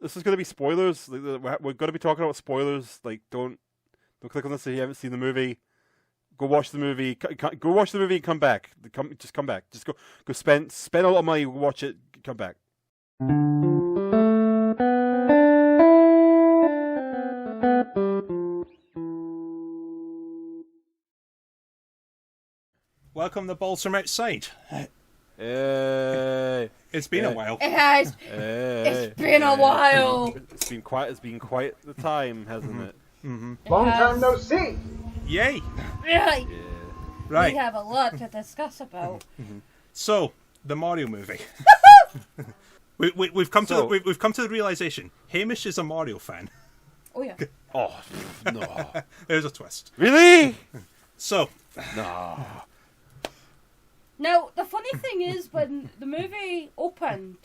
This is going to be spoilers. Like, we're going to be talking about spoilers. Like, don't click on this if you haven't seen the movie. Go watch the movie. Go watch the movie and come back. Just come back. Just go spend a lot of money. Watch it. Come back. Welcome to Balls from Outside. Hey. It's been a while. It has. Hey. It's been a while. It's been quite the time, hasn't it? Mm-hmm. Long time no see. Yay! Right. Yeah. Right. We have a lot to discuss about. So the Mario movie. we've come to the realization. Hamish is a Mario fan. Oh yeah. Oh no! There's a twist. Really? So No. Now the funny thing is, when the movie opened,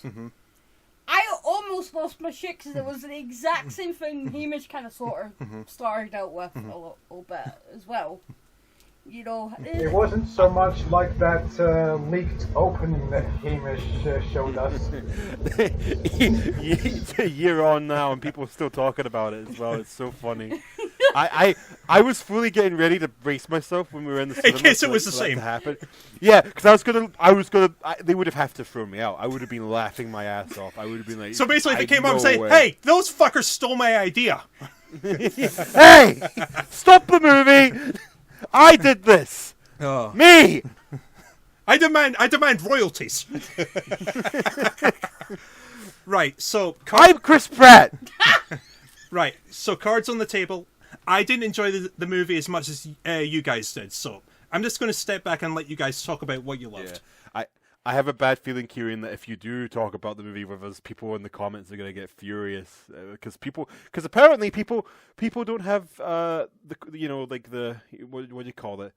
I almost lost my shit because it was the exact same thing Hamish kind of sort of started out with a little bit as well. You know, It wasn't so much like that leaked opening that Hamish showed us. It's a year on now, and people are still talking about it as well. It's so funny. I was fully getting ready to brace myself when we were in the cinema. in case it was for the that same. to happen. Yeah, because they would have to throw me out. I would have been laughing my ass off. I would have been like. So basically, if it came up and no say, way. "Hey, those fuckers stole my idea," Hey, stop the movie! I did this. Me. I demand royalties. Right. So I'm Chris Pratt. right. So cards on the table. I didn't enjoy the movie as much as you guys did. So I'm just going to step back and let you guys talk about what you loved. Yeah. I have a bad feeling, Kieran, that if you do talk about the movie with us, people in the comments are going to get furious because apparently people don't have the what do you call it,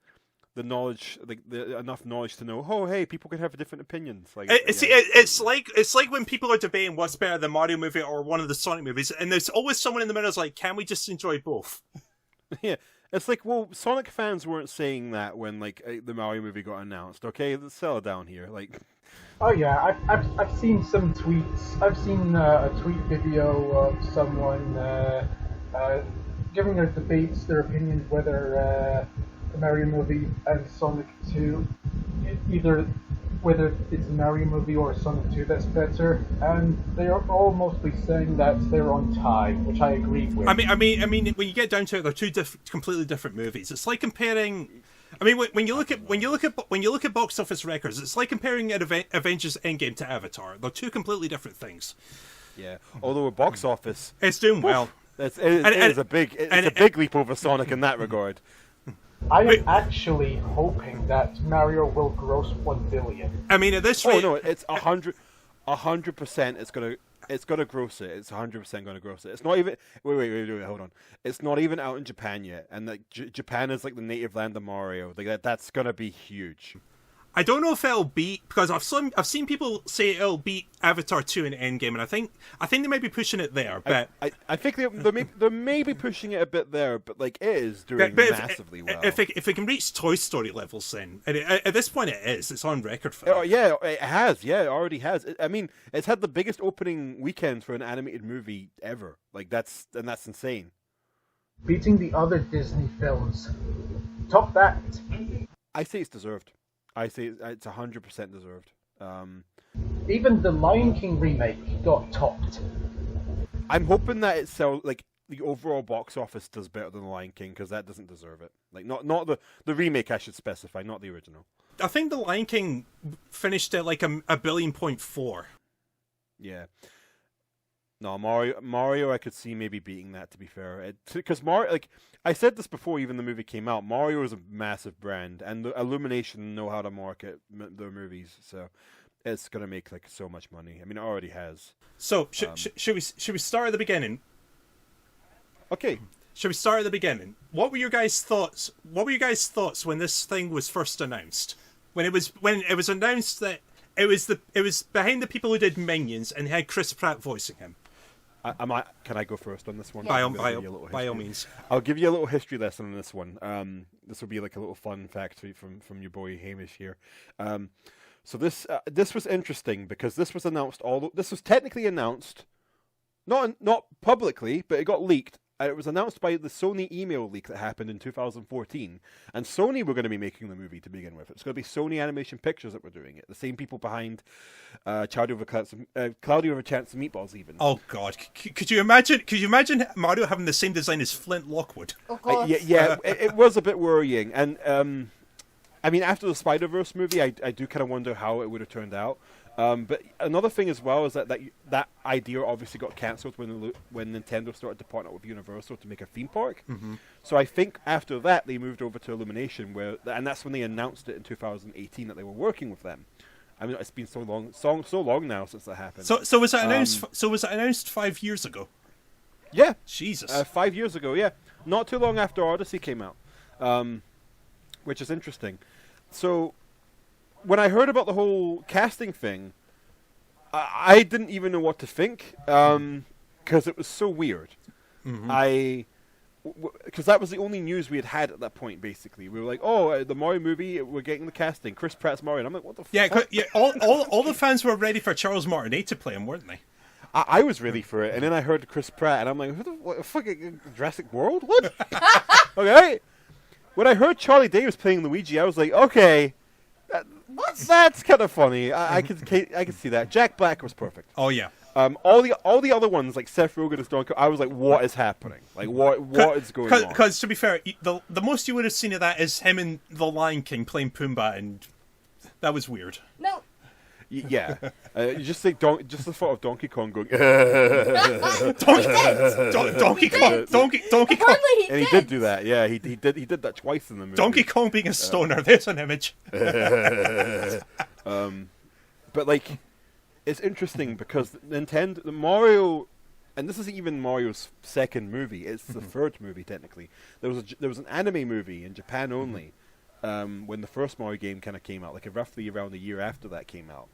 the knowledge, like enough knowledge to know. Oh, hey, people can have different opinions. Like it's like when people are debating what's better, the Mario movie or one of the Sonic movies, and there's always someone in the middle who's like, "Can we just enjoy both?" Yeah. It's like, well, Sonic fans weren't saying that when the Mario movie got announced. Okay, let's settle down here. Like, Oh yeah, I've seen some tweets. I've seen a tweet video of someone giving their debates, their opinions whether the Mario movie and Sonic 2, either whether it's a Mario movie or a Sonic 2 that's better, and they are all mostly saying that they're on tie, which I agree with. I mean, when you get down to it, they're two completely different movies. It's like comparing. I mean, when you look at box office records, it's like comparing Avengers Endgame to Avatar. They're two completely different things. yeah. Although a box office, It's doing well. it's a big leap over Sonic in that regard. I am actually hoping that Mario will gross 1 billion. I mean, at this Oh rate, no, it's 100%. It's gonna gross it. It's 100% gonna gross it. It's not even. Wait, hold on. It's not even out in Japan yet, and like Japan is like the native land of Mario. Like that's gonna be huge. I don't know if it'll beat, because I've seen people say it'll beat Avatar 2 in Endgame, and I think they might be pushing it there. But I think they may be pushing it a bit there, but like it is doing but massively well. If it can reach Toy Story levels, then and at this point it is. It's on record for that. Oh yeah, it has. Yeah, it already has. I mean, it's had the biggest opening weekend for an animated movie ever. Like that's insane. Beating the other Disney films. Top that. I say it's deserved. I say it's 100% deserved. Even the Lion King remake got topped. I'm hoping that it sells like the overall box office does better than the Lion King because that doesn't deserve it. Like not the remake, I should specify, not the original. I think the Lion King finished at like a 1.4 billion. Yeah. No, Mario, I could see maybe beating that. To be fair, because Mario, like I said this before, even the movie came out. Mario is a massive brand, and the Illumination know how to market their movies, so it's gonna make like so much money. I mean, it already has. So should we start at the beginning? Okay. Should we start at the beginning? What were your guys' thoughts? What were your guys' thoughts when this thing was first announced? When it was announced that it was behind the people who did Minions and had Chris Pratt voicing him. Can I go first on this one? By all means. I'll give you a little history lesson on this one. This will be like a little fun fact from your boy Hamish here. So this was interesting because this was announced. This was technically announced not publicly, but it got leaked. It was announced by the Sony email leak that happened in 2014, and Sony were going to be making the movie to begin with. It's going to be Sony Animation Pictures that were doing it. The same people behind Cloudy with a Chance of Meatballs, even. Oh God, could you imagine? Could you imagine Mario having the same design as Flint Lockwood? Oh God. It was a bit worrying, and I mean, after the Spider-Verse movie, I do kind of wonder how it would have turned out. But another thing as well is that idea obviously got cancelled when Nintendo started to partner with Universal to make a theme park. Mm-hmm. So I think after that they moved over to Illumination, and that's when they announced it in 2018 that they were working with them. I mean, it's been so long now since that happened. So was it announced? So was it announced 5 years ago? Yeah, Jesus. 5 years ago. Yeah, not too long after Odyssey came out, which is interesting. So when I heard about the whole casting thing, I didn't even know what to think because it was so weird. Mm-hmm. Because that was the only news we had at that point. Basically, we were like, "Oh, the Mario movie, we're getting the casting. Chris Pratt's Mario." And I'm like, "What the fuck?" Yeah. All the fans were ready for Charles Martinet to play him, weren't they? I was ready for it, and then I heard Chris Pratt, and I'm like, "What the fuck? Jurassic World? What?" Okay. When I heard Charlie Day was playing Luigi, I was like, "Okay." That's kind of funny. I could see that. Jack Black was perfect. Oh yeah. All the other ones like Seth Rogen as Donkey, I was like, what is happening? Like what is going on? Because to be fair, the most you would have seen of that is him in The Lion King playing Pumbaa, and that was weird. No. Yeah, you just say just the thought of Donkey Kong going. Donkey Kong. Apparently he And he did do that. Yeah, he did that twice in the movie. Donkey Kong being a stoner. There's an image. But like, it's interesting because the Mario, and this isn't even Mario's second movie. It's the third movie technically. There was an anime movie in Japan only when the first Mario game kind of came out, like roughly around a year after that came out.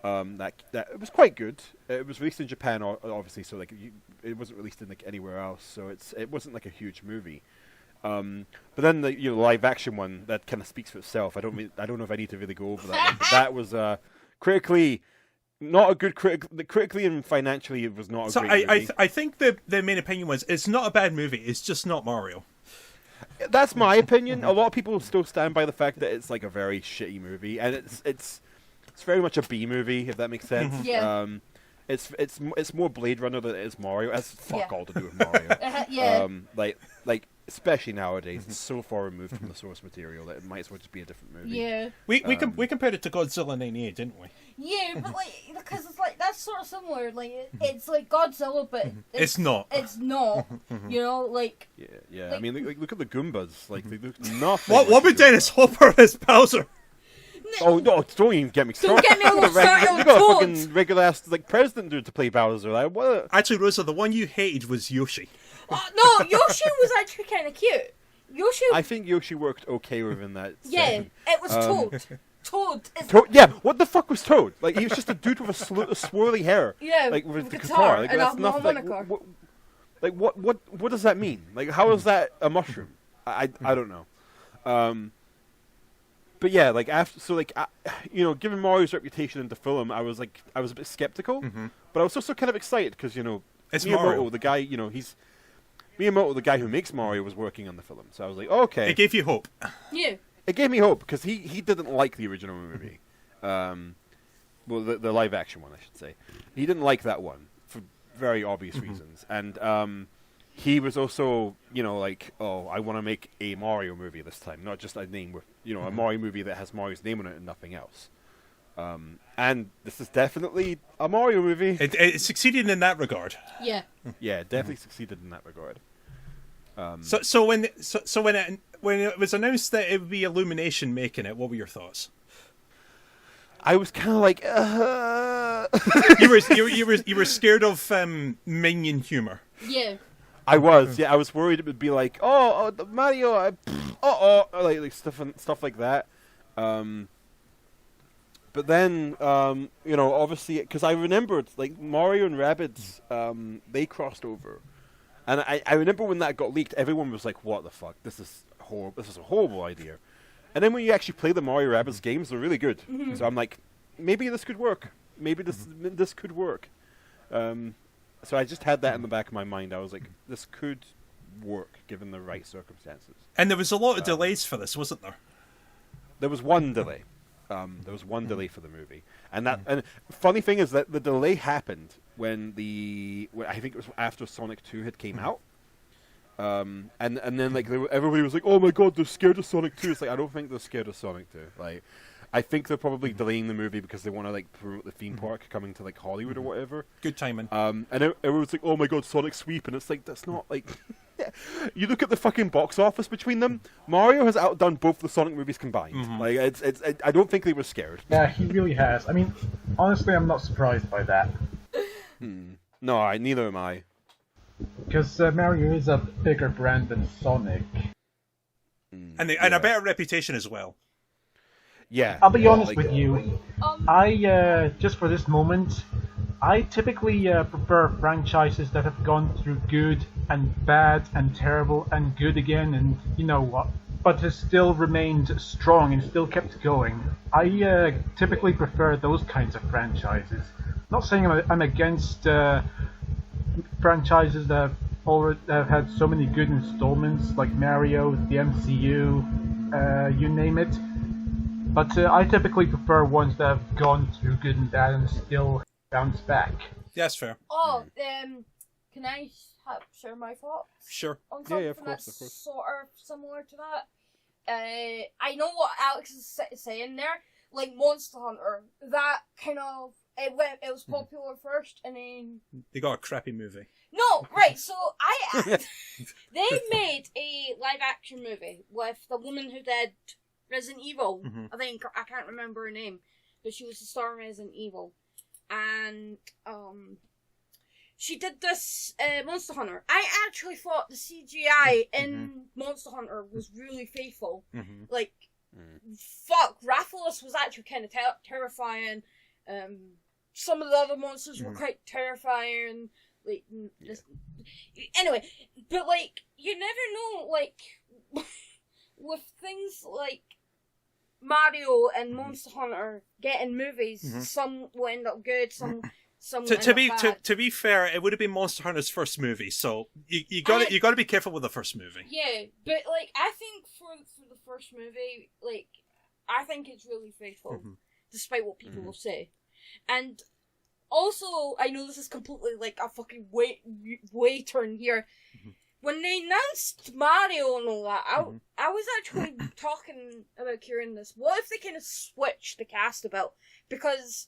That it was quite good. It was released in Japan, obviously, so like it wasn't released in like anywhere else. So it wasn't like a huge movie. But then the live action one that kind of speaks for itself. I don't know if I need to really go over that one. But that was critically not a good critically and financially it was not a great movie. I think the main opinion was it's not a bad movie. It's just not Mario. That's my opinion. A lot of people still stand by the fact that it's like a very shitty movie, and it's very much a B movie, if that makes sense. Yeah. It's more Blade Runner than it is Mario. It has fuck all to do with Mario. Yeah. Like especially nowadays, it's so far removed from the source material that it might as well just be a different movie. Yeah. We compared it to Godzilla '98, didn't we? Yeah, but like because it's like that's sort of similar. Like it's like Godzilla, but It's not. It's not. You know, like. Yeah. Like, I mean, look at the Goombas. Like they look nothing. What like with Dennis Hopper as Bowser? Oh no! Don't even get me started. Don't get me all started on You got a Toads. fucking regular ass like president dude to play Bowser. Like what? Actually, Rosa, the one you hated was Yoshi. No, Yoshi was actually kind of cute. Yoshi. I think Yoshi worked okay within that. Yeah, setting. it was Toad. Toad is. Yeah, what the fuck was Toad? Like he was just a dude with a swirly hair. Yeah, like with the guitar Like and that's a nothing. harmonica. What does that mean? Like how is that a mushroom? I don't know. But yeah, like after given Mario's reputation in the film, I was a bit skeptical, but I was also kind of excited because It's Miyamoto, Mario. the guy, he's Miyamoto, the guy who makes Mario, was working on the film, so I was like, okay. It gave you hope. Yeah. It gave me hope because he didn't like the original movie, well the live action one I should say. He didn't like that one for very obvious reasons, and he was also like, oh, I want to make a Mario movie this time, not just a name with a Mario movie that has Mario's name on it and nothing else. And this is definitely a Mario movie. It succeeded in that regard. Yeah. Yeah, it definitely succeeded in that regard. So when it was announced that it would be Illumination making it, what were your thoughts? I was kind of like, you were scared of minion humor. Yeah. I was worried it would be like, oh Mario, like stuff like that. But then, obviously, because I remembered, like, Mario and Rabbids, they crossed over. And I remember when that got leaked, everyone was like, what the fuck? This is horrible. This is a horrible idea. And then when you actually play the Mario Rabbids games, they're really good. So I'm like, maybe this could work. Maybe this could work. So I just had that in the back of my mind. I was like, this could work given the right circumstances. And there was a lot of delays for this, wasn't there? There was one delay. There was one delay for the movie, and funny thing is that the delay happened when I think it was after Sonic 2 had came out, and then like everybody was like, "Oh my god, they're scared of Sonic 2." It's like I don't think they're scared of Sonic 2. Like, I think they're probably delaying the movie because they want to like promote the theme park coming to like Hollywood or whatever. Good timing. And everyone's like, "Oh my god, Sonic Sweep," and it's like that's not like. You look at the fucking box office between them. Mario has outdone both the Sonic movies combined. Like it's I don't think they were scared. Yeah, he really has. I mean, honestly, I'm not surprised by that. No, neither am I. Because Mario is a bigger brand than Sonic. And a better reputation as well. Yeah. I'll be honest like, with you. I just for this moment, I typically prefer franchises that have gone through good and bad and terrible and good again, and you know what, but has still remained strong and still kept going. I typically prefer those kinds of franchises. Not saying I'm against franchises that have had so many good installments, like Mario, the MCU, you name it. But I typically prefer ones that have gone through good and bad and still bounce back. Yeah, that's fair. Oh, can I share my thoughts? Sure. On something of course. sort of similar to that. I know what Alex is saying there. Like Monster Hunter, that kind of it was popular first, and then They got a crappy movie. no, right. So they made a live action movie with the woman who did Resident Evil. I can't remember her name, but she was the star in Resident Evil, and she did this Monster Hunter. I actually thought the CGI in Monster Hunter was really faithful. Like, fuck, Rathalos was actually kind of terrifying. Some of the other monsters were quite terrifying. Like, anyway, but like, you never know. Like, with things like Mario and Monster Hunter getting movies, some will end up good, some will end up bad. To be fair, it would have been Monster Hunter's first movie, so you got to be careful with the first movie. Yeah, but like I think for the first movie, like I think it's really faithful, despite what people will say, and also I know this is completely like a fucking way turn here. When they announced Mario and all that, I was actually talking about Kieran this. What if they kind of switched the cast about? Because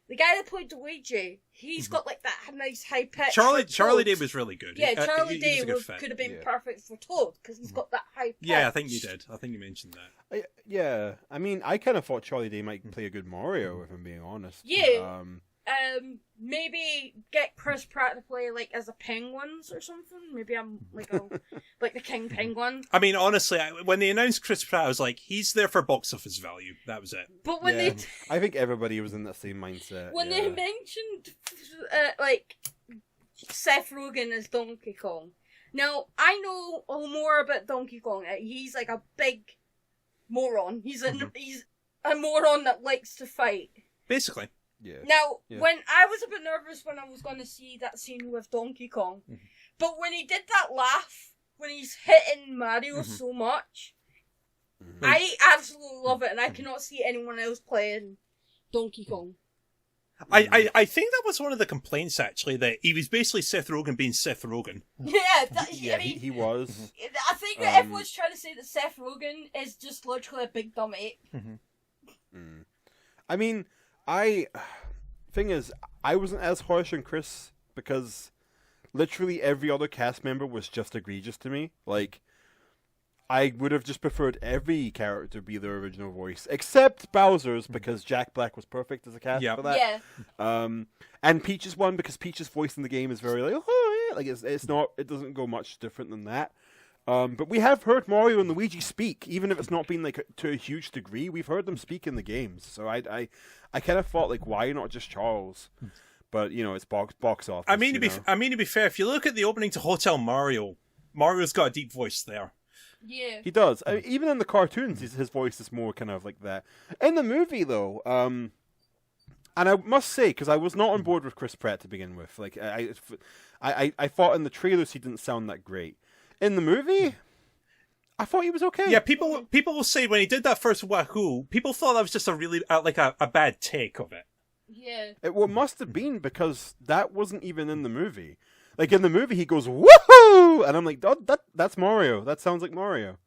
the guy that played Luigi, he's got like that nice high pitch. Charlie Day was really good. Yeah, Charlie he Day was a good could have been Yeah. perfect for Toad because he's got that high pitch. Yeah, I think you did. I think you mentioned that. Yeah, I mean, I kind of thought Charlie Day might play a good Mario, if I'm being honest. Yeah. Maybe get Chris Pratt to play like as a penguins or something. Maybe I'm like like the King Penguin. I mean, honestly, when they announced Chris Pratt, I was like, he's there for box office value. That was it. But when Yeah. I think everybody was in that same mindset. they mentioned like Seth Rogen as Donkey Kong. Now I know more about Donkey Kong. He's like a big moron. He's a moron that likes to fight. Basically. Yeah. Now, Yeah. when I was a bit nervous when I was going to see that scene with Donkey Kong, but when he did that laugh, when he's hitting Mario so much, I absolutely love it, and I cannot see anyone else playing Donkey Kong. I think that was one of the complaints, actually, that he was basically Seth Rogen being Seth Rogen. Yeah, Yeah, I mean, he was. I think that everyone's trying to say that Seth Rogen is just literally a big dumb ape. I mean, thing is, I wasn't as harsh on Chris because literally every other cast member was just egregious to me. Like, I would have just preferred every character be their original voice, except Bowser's because Jack Black was perfect as a cast for that. Yeah. And Peach's one because Peach's voice in the game is very like, oh yeah, like it's not, it doesn't go much different than that. But we have heard Mario and Luigi speak, even if it's not been like to a huge degree. We've heard them speak in the games, so I kind of thought like, why not just Charles? But you know, it's box office. I mean, to be fair, if you look at the opening to Hotel Mario, Mario's got a deep voice there. Yeah. He does. I mean, even in the cartoons, his voice is more kind of like that. In the movie, though, And I must say, because I was not on board with Chris Pratt to begin with. Like I thought in the trailers he didn't sound that great. In the movie, I thought he was okay. Yeah, people will say when he did that first Wahoo, people thought that was just a really like a bad take of it. Yeah. It must have been because that wasn't even in the movie. Like in the movie, he goes woohoo, and I'm like, oh, that's Mario. That sounds like Mario.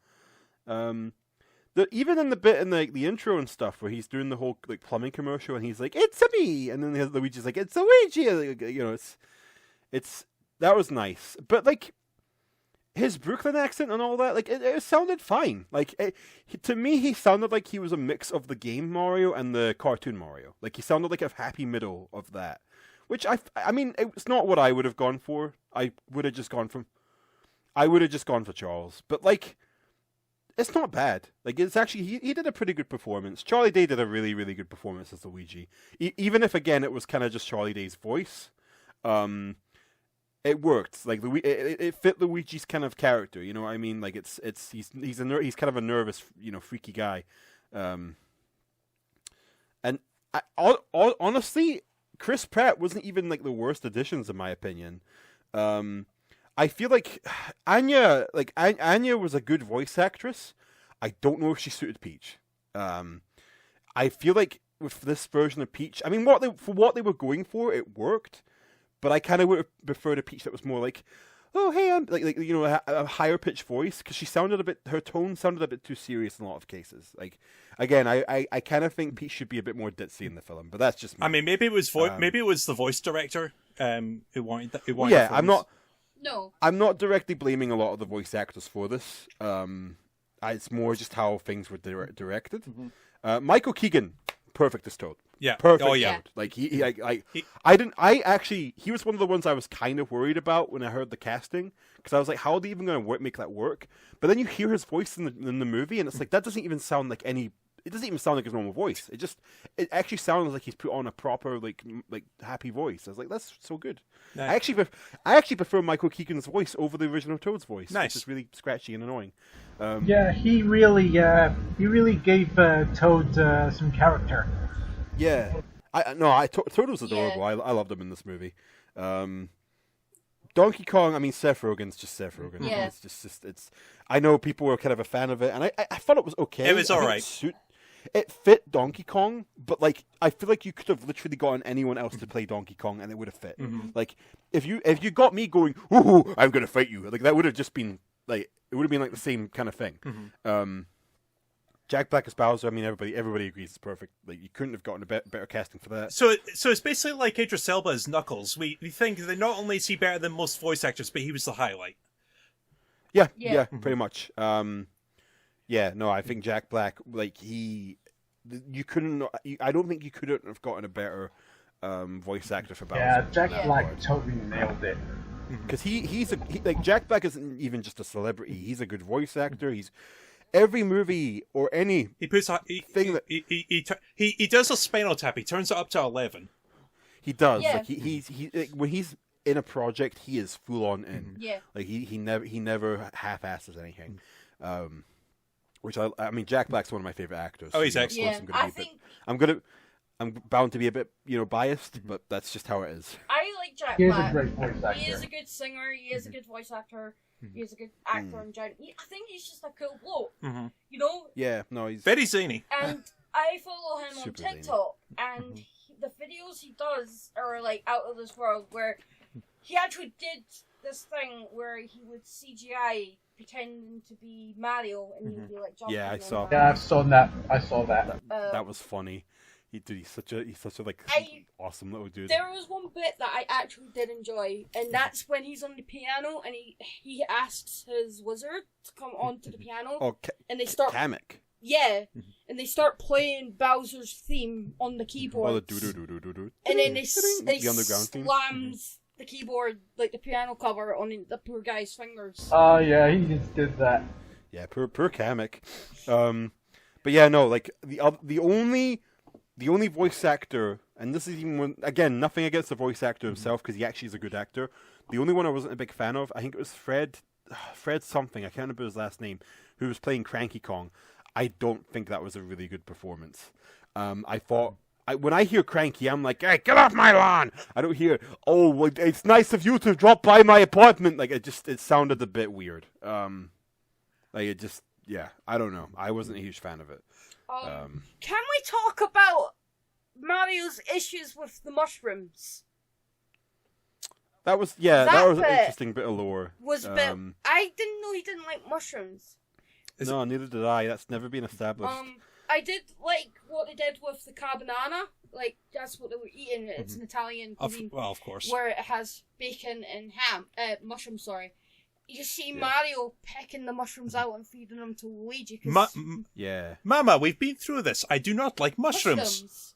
Even in the bit in the intro and stuff where he's doing the whole like plumbing commercial and he's like, "It's a me," and then Luigi's like, "It's a Luigi." You know, it's that was nice, but like his Brooklyn accent and all that, like it sounded fine. Like to me, he sounded like he was a mix of the game Mario and the cartoon Mario. Like he sounded like a happy middle of that, which I mean, it's not what I would have gone for. I would have just gone for Charles, but like. It's not bad. Like it's actually he did a pretty good performance. Charlie Day did a really really good performance as Luigi. Even if again it was kind of just Charlie Day's voice, it worked. Like it fit Luigi's kind of character. You know what I mean? Like he's kind of a nervous, you know, freaky guy. And honestly, Chris Pratt wasn't even like the worst additions in my opinion. I feel like Anya was a good voice actress. I don't know if she suited Peach. I feel like with this version of Peach, I mean, for what they were going for, it worked. But I kind of would have preferred a Peach that was more like, oh hey, I'm like you know a higher pitched voice because her tone sounded a bit too serious in a lot of cases. Like again, I kind of think Peach should be a bit more ditzy in the film, but that's just me. I mean, maybe it was the voice director who wanted that. Yeah, I'm not. No. I'm not directly blaming a lot of the voice actors for this. It's more just how things were directed. Mm-hmm. Michael Keegan, perfect as Toad. Yeah. Perfect. Oh yeah. Toad. Like he was one of the ones I was kind of worried about when I heard the casting because I was like, how are they even going to make that work? But then you hear his voice in the movie, and it's like that doesn't even sound like any. It doesn't even sound like his normal voice. It actually sounds like he's put on a proper like happy voice. I was like, that's so good. Nice. I actually prefer Michael Keegan's voice over the original Toad's voice. Nice. Which is really scratchy and annoying. Yeah, he really gave Toad some character. Yeah, Toad was adorable. Yeah. I loved him in this movie. Donkey Kong. I mean, Seth Rogen's just Seth Rogen. Yeah. It's. I know people were kind of a fan of it, and I thought it was okay. It was all right. It fit Donkey Kong, but like I feel like you could have literally gotten anyone else to play Donkey Kong, and it would have fit. Mm-hmm. Like if you got me going, ooh, I'm gonna fight you, like that would have just been like it would have been like the same kind of thing. Mm-hmm. Jack Black as Bowser. I mean, everybody agrees it's perfect. Like you couldn't have gotten a better casting for that. So it's basically like Idris Elba as Knuckles. We think that not only is he better than most voice actors, but he was the highlight. Yeah, pretty much. Yeah, no, I think Jack Black, like you couldn't. I don't think you couldn't have gotten a better voice actor for Bowser. Yeah, Jack Black totally nailed it. Because he's like Jack Black isn't even just a celebrity. He's a good voice actor. He's every movie or any he does a Spinal Tap. He turns it up to 11. He does. Yeah. Like he like, when he's in a project, he is full on in. Yeah. Like he never half-asses anything. Which I mean, Jack Black's one of my favorite actors. Oh, he's excellent. Yeah, I'm bound to be a bit, biased, but that's just how it is. I like Jack He is Black. a great voice actor. He is a good singer. He is a good voice actor. He is a good actor in general. I think he's just a cool bloke. Mm-hmm. You know? Yeah, no, he's very zany. And I follow him on Super TikTok, and the videos he does are like out of this world. Where he actually did this thing where he would CGI pretending to be Mario, and he would be like jumping. Yeah, I saw. Yeah, I've seen that. I saw that. That was funny. He's such a like awesome little dude. There was one bit that I actually did enjoy, and that's when he's on the piano and he asks his wizard to come onto the piano. Oh, and they start Kamek. Yeah, and they start playing Bowser's theme on the keyboard. Oh, the do. And then they the underground theme. slams the keyboard, like the piano cover, on the poor guy's fingers. Oh yeah, he just did that. Yeah, poor Kamek. But yeah, no, like the only voice actor, and this is even when, again, nothing against the voice actor himself because he actually is a good actor. The only one I wasn't a big fan of, I think it was Fred something. I can't remember his last name. Who was playing Cranky Kong. I don't think that was a really good performance. I thought when I hear cranky, I'm like, hey, get off my lawn. I don't hear, oh, well, it's nice of you to drop by my apartment. Like, it sounded a bit weird. Yeah, I don't know. I wasn't a huge fan of it. Can we talk about Mario's issues with the mushrooms? That was an interesting bit of lore. I didn't know he didn't like mushrooms. No, neither did I. That's never been established. I did like what they did with the carbonara. Like, that's what they were eating. It's an Italian cuisine. Of course. Where it has bacon and mushrooms, sorry. You see Mario picking the mushrooms out and feeding them to Luigi. Mama, we've been through this. I do not like mushrooms.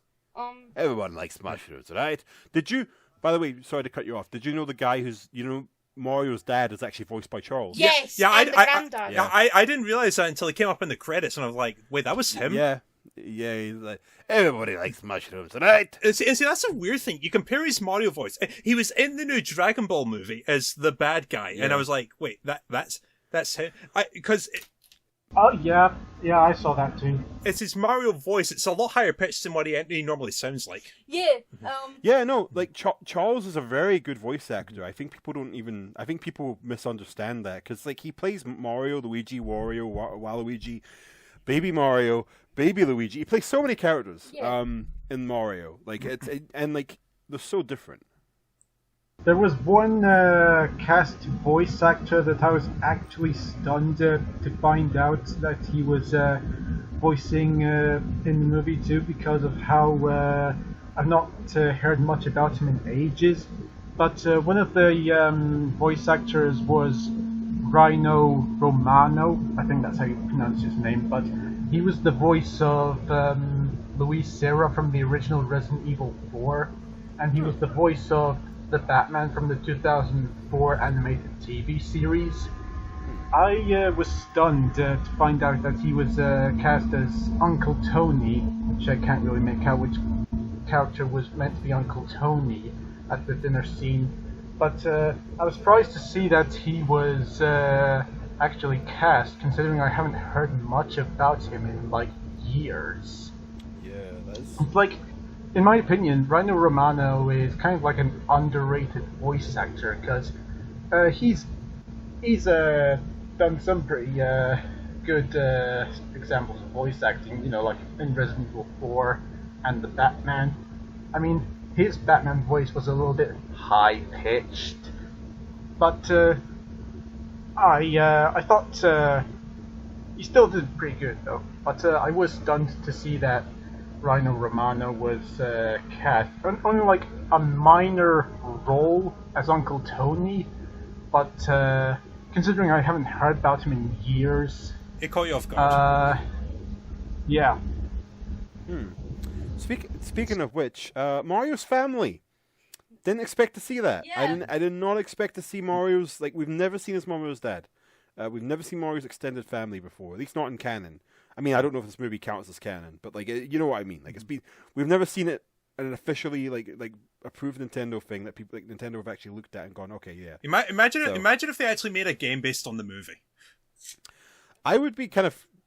Everyone likes mushrooms, right? Did you, by the way, sorry to cut you off, did you know the guy who's, Mario's dad is actually voiced by Charles? Yes, I didn't realize that until it came up in the credits, and I was like, wait, that was him? Yeah, he's like, everybody likes mushrooms, right? See, that's a weird thing. You compare his Mario voice. He was in the new Dragon Ball movie as the bad guy, and I was like, wait, that's him? Oh, yeah, I saw that too. It's his Mario voice. It's a lot higher pitched than what he normally sounds like. Yeah. Yeah, no, like Charles is a very good voice actor. I think people misunderstand that because like he plays Mario, Luigi, Wario, Waluigi, Baby Mario, Baby Luigi. He plays so many characters. In Mario, like and they're so different. There was one cast voice actor that I was actually stunned to find out that he was voicing in the movie too, because of how I've not heard much about him in ages. But one of the voice actors was Rhino Romano. I think that's how you pronounce his name. But he was the voice of Luis Serra from the original Resident Evil 4, and he was the voice of the Batman from the 2004 animated TV series. I was stunned to find out that he was cast as Uncle Tony, which I can't really make out which character was meant to be Uncle Tony at the dinner scene. But I was surprised to see that he was actually cast, considering I haven't heard much about him in like years. Yeah, that's... Like, in my opinion, Rhino Romano is kind of like an underrated voice actor, because he's done some pretty good examples of voice acting, like in Resident Evil 4 and the Batman. I mean, his Batman voice was a little bit high-pitched, but I thought he still did pretty good, though. But I was stunned to see that Rhino Romano was cast only like a minor role as Uncle Tony, but considering I haven't heard about him in years, it caught you off guard. Yeah. Speaking of which, Mario's family. Didn't expect to see that. Yeah. I did not expect to see Mario's, like, we've never seen his Mario's dad. We've never seen Mario's extended family before, at least not in canon. I mean, I don't know if this movie counts as canon, but like, you know what I mean. Like, we've never seen it an officially like approved Nintendo thing that people like Nintendo have actually looked at and gone, okay, yeah. Imagine if they actually made a game based on the movie. I would be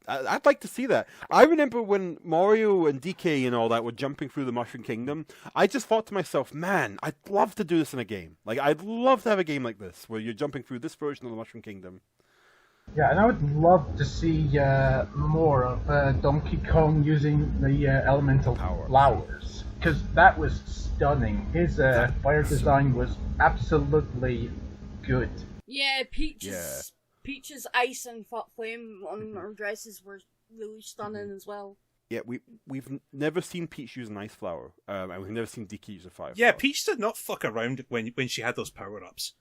I'd like to see that. I remember when Mario and DK and all that were jumping through the Mushroom Kingdom, I just thought to myself, man, I'd love to do this in a game. Like, I'd love to have a game like this, where you're jumping through this version of the Mushroom Kingdom. Yeah, and I would love to see more of Donkey Kong using the elemental flowers, because that was stunning. His fire design was absolutely good. Yeah, Peach's ice and flame on her dresses were really stunning as well. Yeah, we've never seen Peach use an ice flower, and we've never seen DK use a fire Yeah, flower. Peach did not fuck around when she had those power-ups.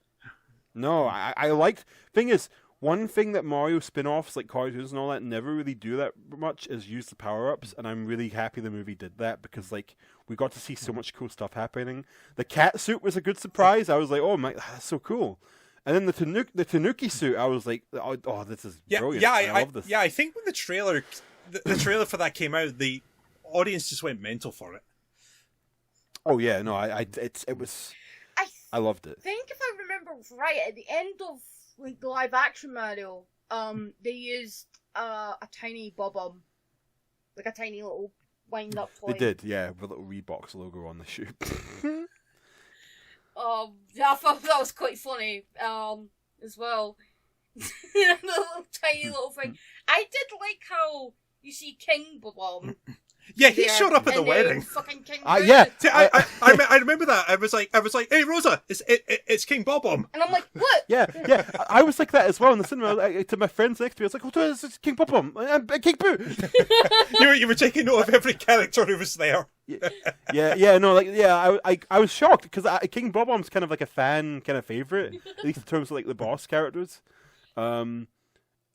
No, I liked... Thing is, one thing that Mario spin-offs, like cartoons and all that, never really do that much is use the power-ups, and I'm really happy the movie did that, because, like, we got to see so much cool stuff happening. The cat suit was a good surprise. I was like, oh my, that's so cool. And then the Tanuki suit, I was like, oh, this is brilliant. Yeah, I love this. Yeah, I think when the trailer for that came out, the audience just went mental for it. Oh yeah, no, I loved it. I think if I remember right, at the end of like the live action Mario, they used a tiny bob-omb, like a tiny little wind up They toy. did, yeah, with a little Reeboks logo on the shoe. Yeah, I thought that was quite funny. As well. The little tiny little thing. I did like how you see King Bomb. Yeah, he there, showed up at the and wedding. Fucking King Yeah. See, I remember that. I was like, hey Rosa, it's King Bob-omb. And I'm like, what? Yeah. I was like that as well in the cinema. To my friends next to me, I was like, "Oh, this is King Pop-Pom and King Boo." You were taking note of every character who was there. I was shocked because King Bob-Omb's kind of like a fan kind of favorite, at least in terms of like the boss characters. So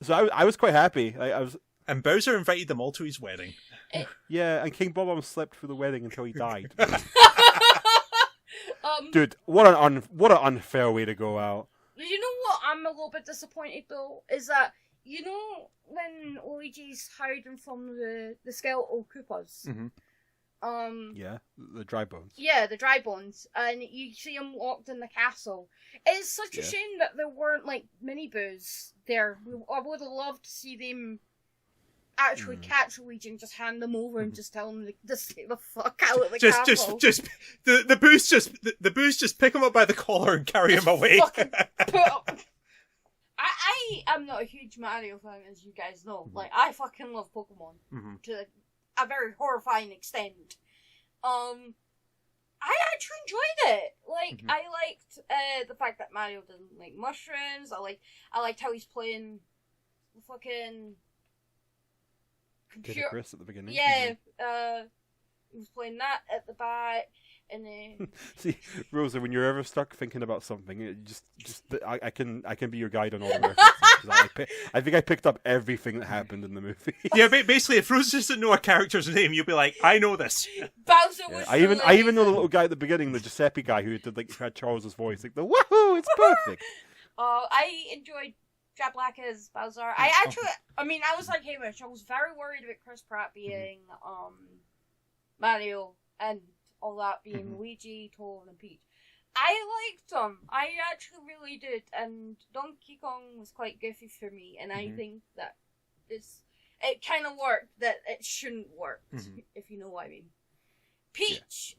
I was quite happy. I was. And Bowser invited them all to his wedding. Yeah, and King Bob-Omb slept through the wedding until he died. Dude, what an unfair way to go out. You know what I'm a little bit disappointed though is that you know when Luigi's hiding from the skeletal Koopas. Mm-hmm. Yeah, the dry bones. Yeah, the dry bones, and you see him locked in the castle. It's such a shame that there weren't like mini boos there. I would have loved to see them actually catch Luigi and just hand them over and just tell him to stay the fuck out of the castle. Just the boos just pick him up by the collar and carry him away. I am not a huge Mario fan, as you guys know. Like, I fucking love Pokemon to a very horrifying extent. I actually enjoyed it. Like, I liked the fact that Mario doesn't like mushrooms. I liked how he's playing the fucking computer. Chris at the beginning. Yeah, he was playing that at the back, and then See, Rosa, when you're ever stuck thinking about something, I can be your guide on all the references. I think I picked up everything that happened in the movie. Yeah, basically, if Rosa doesn't know a character's name, you'll be like, I know this. Bowser was. I even know the little guy at the beginning, the Giuseppe guy who had Charles's voice, like the woohoo, it's perfect. I enjoyed Jack Black as Bowser. I was like Hamish. I was very worried about Chris Pratt being Mario and all that being Luigi, Toad, and Peach. I liked them. I actually really did. And Donkey Kong was quite goofy for me, and I think that it kind of worked that it shouldn't work, if you know what I mean. Peach.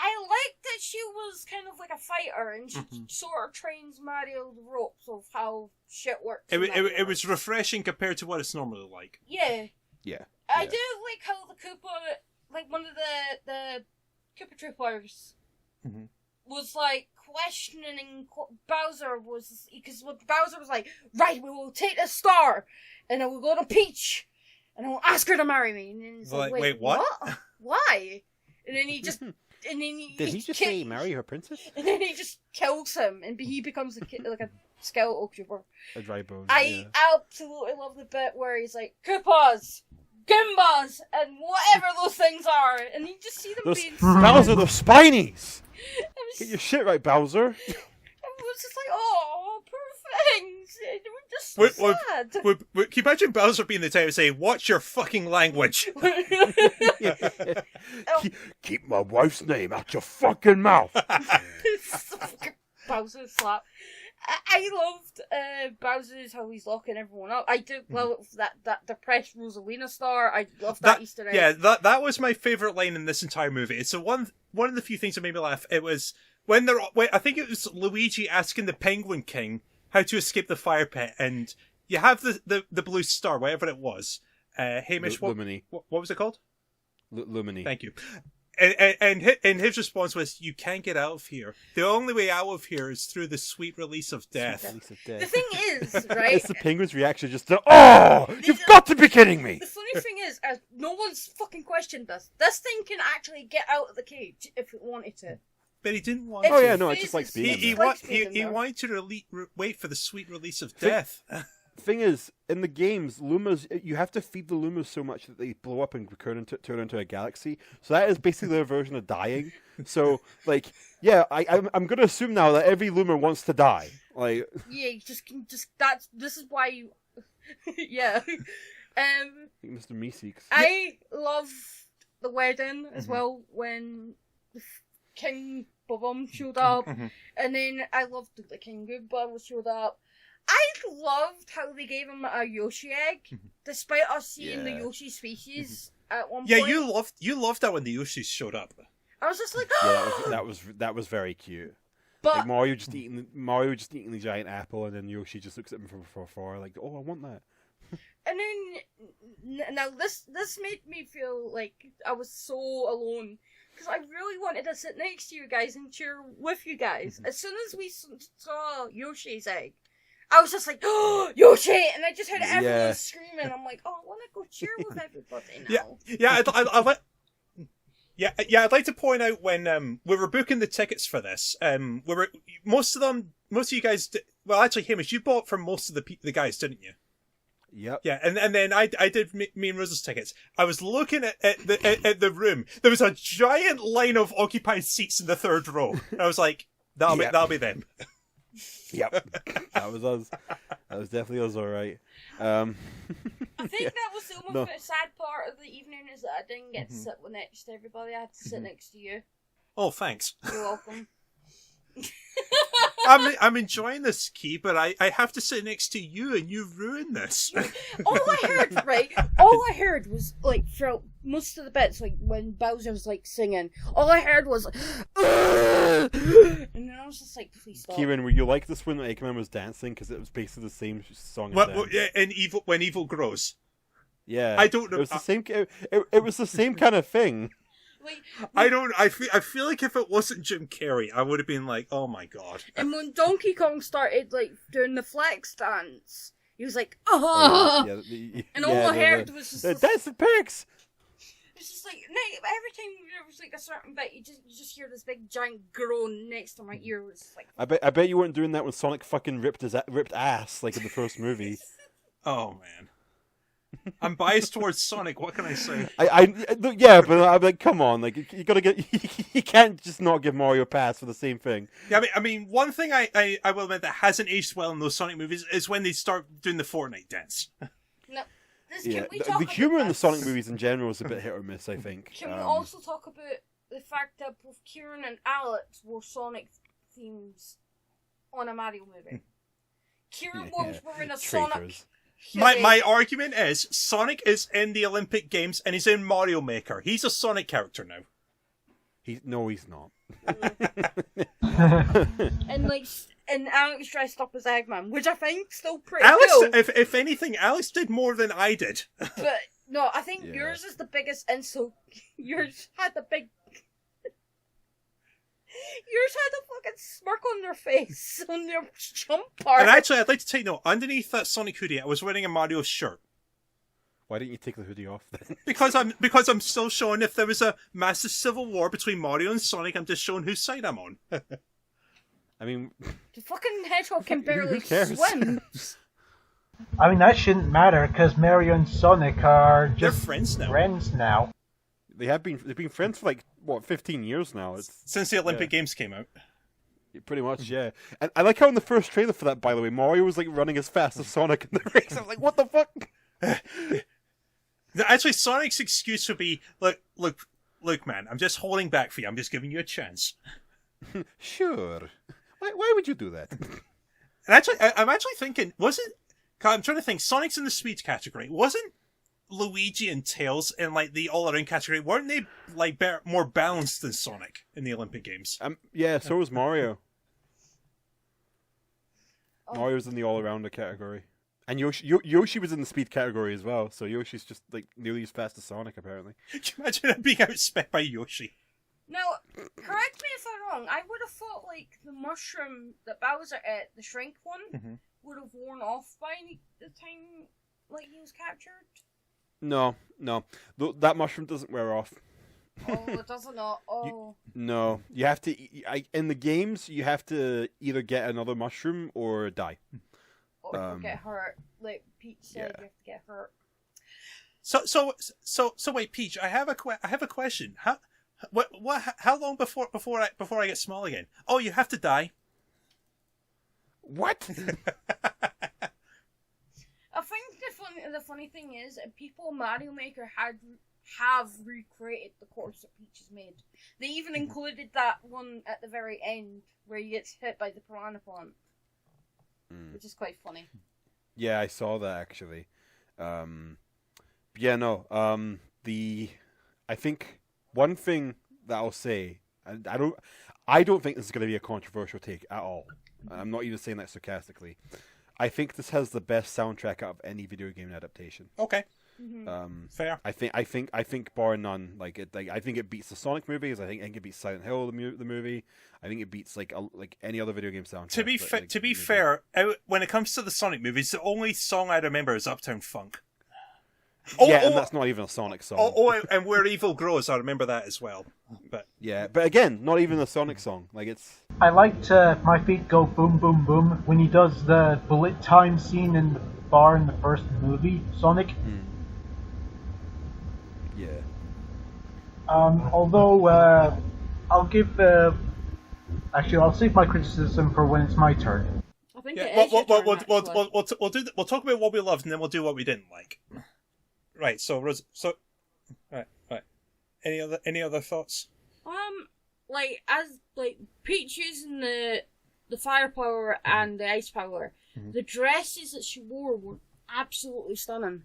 I liked that she was kind of like a fighter, and she sort of trains Mario the ropes of how shit works. It was refreshing compared to what it's normally like. Yeah. Yeah. I do like how the Koopa, like one of the Koopa Troopers, was like questioning Bowser because Bowser was like, right, we will take this star, and then we'll go to Peach, and I will ask her to marry me. And then he's like, wait, what? Why? And then he just. And then Did he just say marry her princess? And then he just kills him, and he becomes like a skeletal trooper. A dry bone. I absolutely love the bit where he's like, Koopas, Goombas, and whatever those things are, and you just see them being. Bowser, the Spinies. Get your shit right, Bowser. It was just like, oh, poor things. They were just so sad. Can you imagine Bowser being the type to say, "Watch your fucking language"? Keep my wife's name out your fucking mouth. Bowser slap. I loved Bowser's how he's locking everyone up. I do love that depressed Rosalina star. I love that Easter egg. Yeah, that was my favourite line in this entire movie. It's one of the few things that made me laugh. It was when I think it was Luigi asking the Penguin King how to escape the fire pit, and you have the blue star, whatever it was. Hamish, what was it called? Lumini. Thank you. And his response was, "You can't get out of here. The only way out of here is through the sweet release of death." The thing is, right? It's the penguin's reaction just to, oh, you've got to be kidding me. The funny thing is, no one's fucking questioned this. This thing can actually get out of the cage if it wanted to. But he didn't want. Oh yeah, no, it just likes being. He wanted to wait for the sweet release of death. Thing is, in the games, Lumas, you have to feed the Lumas so much that they blow up and turn into a galaxy. So that is basically their version of dying. So, like, yeah, I'm going to assume now that every Luma wants to die. Like, yeah, this is why you, yeah. Mr. Meeseeks. I love the wedding as well when King Bob showed up, and then I loved that King Goomba showed up. I loved how they gave him a Yoshi egg, despite us seeing the Yoshi species at one Yeah, point. you loved that when the Yoshis showed up. I was just like, Yeah, that was very cute. but Like Mario just eating the giant apple, and then Yoshi just looks at him from afar, like, "Oh, I want that." and then now this made me feel like I was so alone because I really wanted to sit next to you guys and cheer with you guys. As soon as we saw Yoshi's egg, I was just like, "Oh, Yoshi!" And I just heard everyone screaming. I'm like, "Oh, I want to go cheer with everybody now." I'd like to point out when we were booking the tickets for this, most of you guys, well, actually, Hamish, you bought for most of the guys, didn't you? Yep. Yeah, and then I did me and Rosa's tickets. I was looking at the room. There was a giant line of occupied seats in the third row. And I was like, that'll be them. Yep. That was us. That was definitely us, alright. I think that was the most sad part of the evening is that I didn't get to sit next to everybody. I had to sit next to you. Oh, thanks. You're welcome. I'm enjoying this, Key, but I have to sit next to you, and you ruined this. All I heard was, like, throughout most of the bits, like, when Bowser was, like, singing, all I heard was, like, and then I was just like, please stop. Kieran, were you like this when Eggman was dancing? Because it was basically the same song. When evil grows. Yeah. I don't know. It was the same. It was the same kind of thing. Like, I feel like if it wasn't Jim Carrey, I would have been like, oh my god. And when Donkey Kong started, like, doing the flex dance, he was like, oh! And all I heard was just... That's the pigs! It's just like, every time there was, like, a certain bit, you just hear this big giant groan next to my ear. It's like... I bet you weren't doing that when Sonic fucking ripped ass, like in the first movie. Oh, man. I'm biased towards Sonic. What can I say? Yeah, but I'm like, come on, like you gotta get. You can't just not give Mario a pass for the same thing. Yeah, I mean, one thing I will admit that hasn't aged well in those Sonic movies is when they start doing the Fortnite dance. No, the humor in the Sonic movies in general is a bit hit or miss. I think. Can we also talk about the fact that both Kieran and Alex wore Sonic themes on a Mario movie? Kieran was wearing a Sonic. My argument is Sonic is in the Olympic Games and he's in Mario Maker. He's a Sonic character now. He's not. and Alex dressed up as Eggman, which I think still pretty Alex, cool. if anything, Alex did more than I did. But no, I think yours is the biggest insult. Yours had the big. Yours had a fucking smirk on their face on their jump part. And actually, I'd like to take note, underneath that Sonic hoodie, I was wearing a Mario shirt. Why didn't you take the hoodie off then? Because I'm still showing if there was a massive civil war between Mario and Sonic, I'm just showing whose side I'm on. I mean... The fucking hedgehog can barely cares? swim. I mean, that shouldn't matter, because Mario and Sonic are just They're friends now. They've been friends for like, what, 15 years now? Since the Olympic Games came out. Pretty much, yeah. And I like how in the first trailer for that, by the way, Mario was like running as fast as Sonic in the race. I was like, what the fuck? Actually, Sonic's excuse would be, look, man, I'm just holding back for you. I'm just giving you a chance. Sure. Why would you do that? And actually, I'm actually thinking, I'm trying to think, Sonic's in the speed category. Wasn't Luigi and Tails in like the all-around category? Weren't they like more balanced than Sonic in the Olympic Games? Yeah, so was Mario. Mario's in the all-arounder category. And Yoshi was in the speed category as well, so Yoshi's just like nearly as fast as Sonic, apparently. Can you imagine being outsped by Yoshi? Now, correct me if I'm wrong, I would have thought like the mushroom that Bowser ate, the shrink one, would have worn off by the time like he was captured. No. That mushroom doesn't wear off. Oh, it doesn't not. Oh. No. You have to... in the games, you have to either get another mushroom or die. Or get hurt. Like Peach said, you have to get hurt. So wait, Peach, I have a question. How long before I get small again? Oh, you have to die. What? I think the funny thing is, people in Mario Maker have recreated the course that Peach has made. They even included that one at the very end where he gets hit by the piranha plant, which is quite funny. Yeah, I saw that actually. I think one thing that I'll say, and I don't think this is going to be a controversial take at all. I'm not even saying that sarcastically. I think this has the best soundtrack out of any video game adaptation. Okay. Fair. I think bar none, like I think it beats the Sonic movies. I think it beats Silent Hill the movie. I think it beats like any other video game soundtrack. To be fair, when it comes to the Sonic movies, the only song I remember is Uptown Funk. And that's not even a Sonic song. And Where Evil Grows, I remember that as well. But again, not even a Sonic song. Like it's. I liked My Feet Go Boom Boom Boom when he does the bullet time scene in the bar in the first movie, Sonic. Yeah. Although I'll give. Actually, I'll save my criticism for when it's my turn. I think it is your turn, we'll talk about what we loved, and then we'll do what we didn't like. Right. So, Rosa. Right. Any other thoughts? Like Peaches and the fire power and the ice power, the dresses that she wore were absolutely stunning.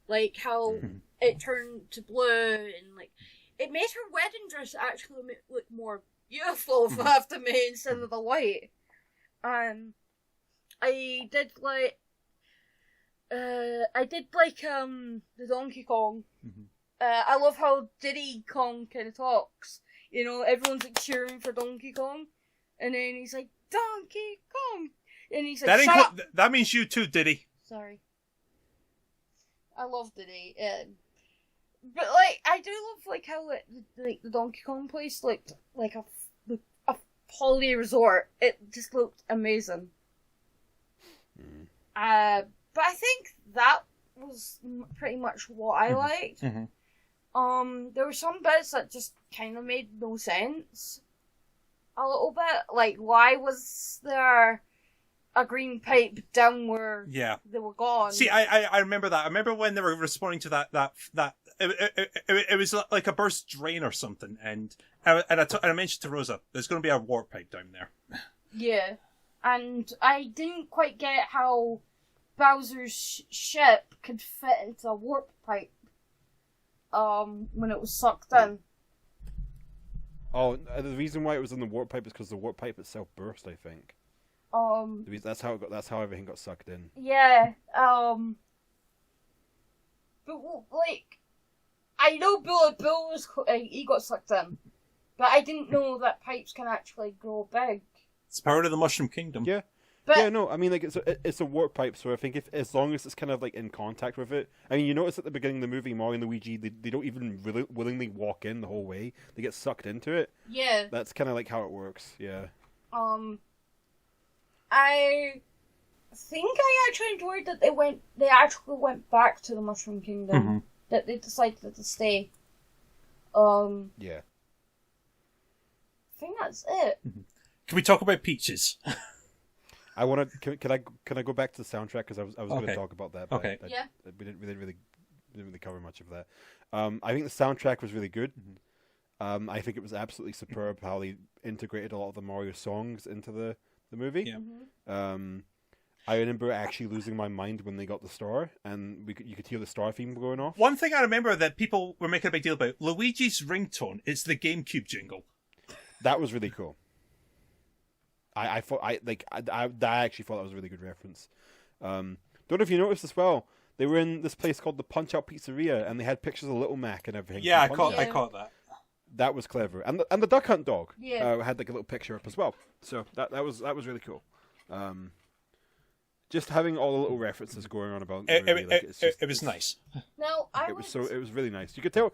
Like how it turned to blue and like it made her wedding dress actually look more beautiful, if I have to admit, instead of the white. I did like the Donkey Kong. I love how Diddy Kong kind of talks. You know, everyone's like cheering for Donkey Kong, and then he's like Donkey Kong, and he's like shut up. That means you too, Diddy. Sorry, I love Diddy, but like I do love like how the Donkey Kong place looked like a holiday resort. It just looked amazing. But I think that was pretty much what I liked. There were some bits that just kind of made no sense. A little bit, like why was there a green pipe down where they were gone? See, I remember that. I remember when they were responding to that. It was like a burst drain or something, and I mentioned to Rosa, there's going to be a warp pipe down there. Yeah, and I didn't quite get how Bowser's ship could fit into a warp pipe. When it was sucked in. Oh, the reason why it was in the warp pipe is because the warp pipe itself burst, I think. That's how everything got sucked in. Yeah. But like, I know Bullet Bill he got sucked in, but I didn't know that pipes can actually grow big. It's part of the Mushroom Kingdom. Yeah. But, yeah, no, I mean, like, it's a warp pipe, so I think as long as it's kind of, like, in contact with it... I mean, you notice at the beginning of the movie, Mario and Luigi, they don't even really willingly walk in the whole way. They get sucked into it. Yeah. That's kind of, like, how it works, yeah. I think I actually enjoyed that they actually went back to the Mushroom Kingdom. That they decided to stay. Yeah. I think that's it. Can we talk about Peaches? I want to. Can I go back to the soundtrack because I was going to talk about that. But okay. We didn't really cover much of that. I think the soundtrack was really good. I think it was absolutely superb how they integrated a lot of the Mario songs into the movie. Yeah. I remember actually losing my mind when they got the star, and you could hear the star theme going off. One thing I remember that people were making a big deal about: Luigi's ringtone is the GameCube jingle. That was really cool. I actually thought that was a really good reference. Don't know if you noticed as well. They were in this place called the Punch Out Pizzeria, and they had pictures of Little Mac and everything. Yeah, I caught that. That was clever, and the Duck Hunt dog had like a little picture up as well. So that was really cool. Just having all the little references going on about the movie, it was nice. No, it was really nice. You could tell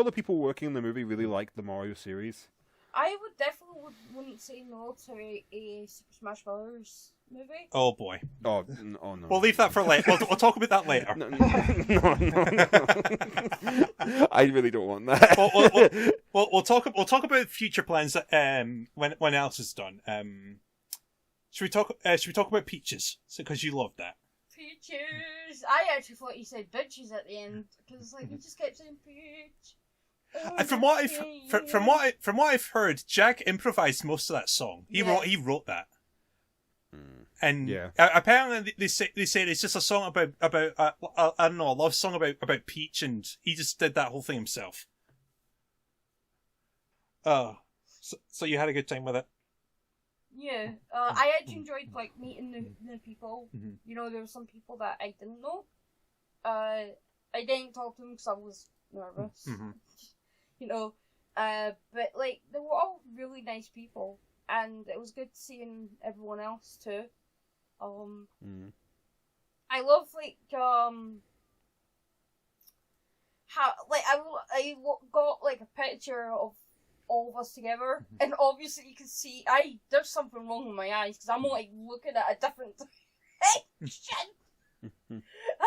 the people working in the movie really liked the Mario series. I would definitely wouldn't say no to a Super Smash Bros. Movie. Oh boy. Oh no. We'll leave that for later. We'll talk about that later. No. I really don't want that. We'll talk about future plans when else is done. Should we talk about Peaches? Because you loved that. Peaches. I actually thought you said bitches at the end because like you just kept saying peach. And from what I've heard, Jack improvised most of that song. He wrote that. And Yeah. apparently they said it's just a song about I don't know, a love song about Peach, and he just did that whole thing himself. So you had a good time with it? Yeah, I actually enjoyed like meeting the people. Mm-hmm. You know, there were some people that I didn't know. I didn't talk to them because I was nervous. Mm-hmm. You know, but like they were all really nice people, and it was good seeing everyone else too. I love like how like I got like a picture of all of us together, and obviously you can see there's something wrong with my eyes because I'm like looking at a different direction. I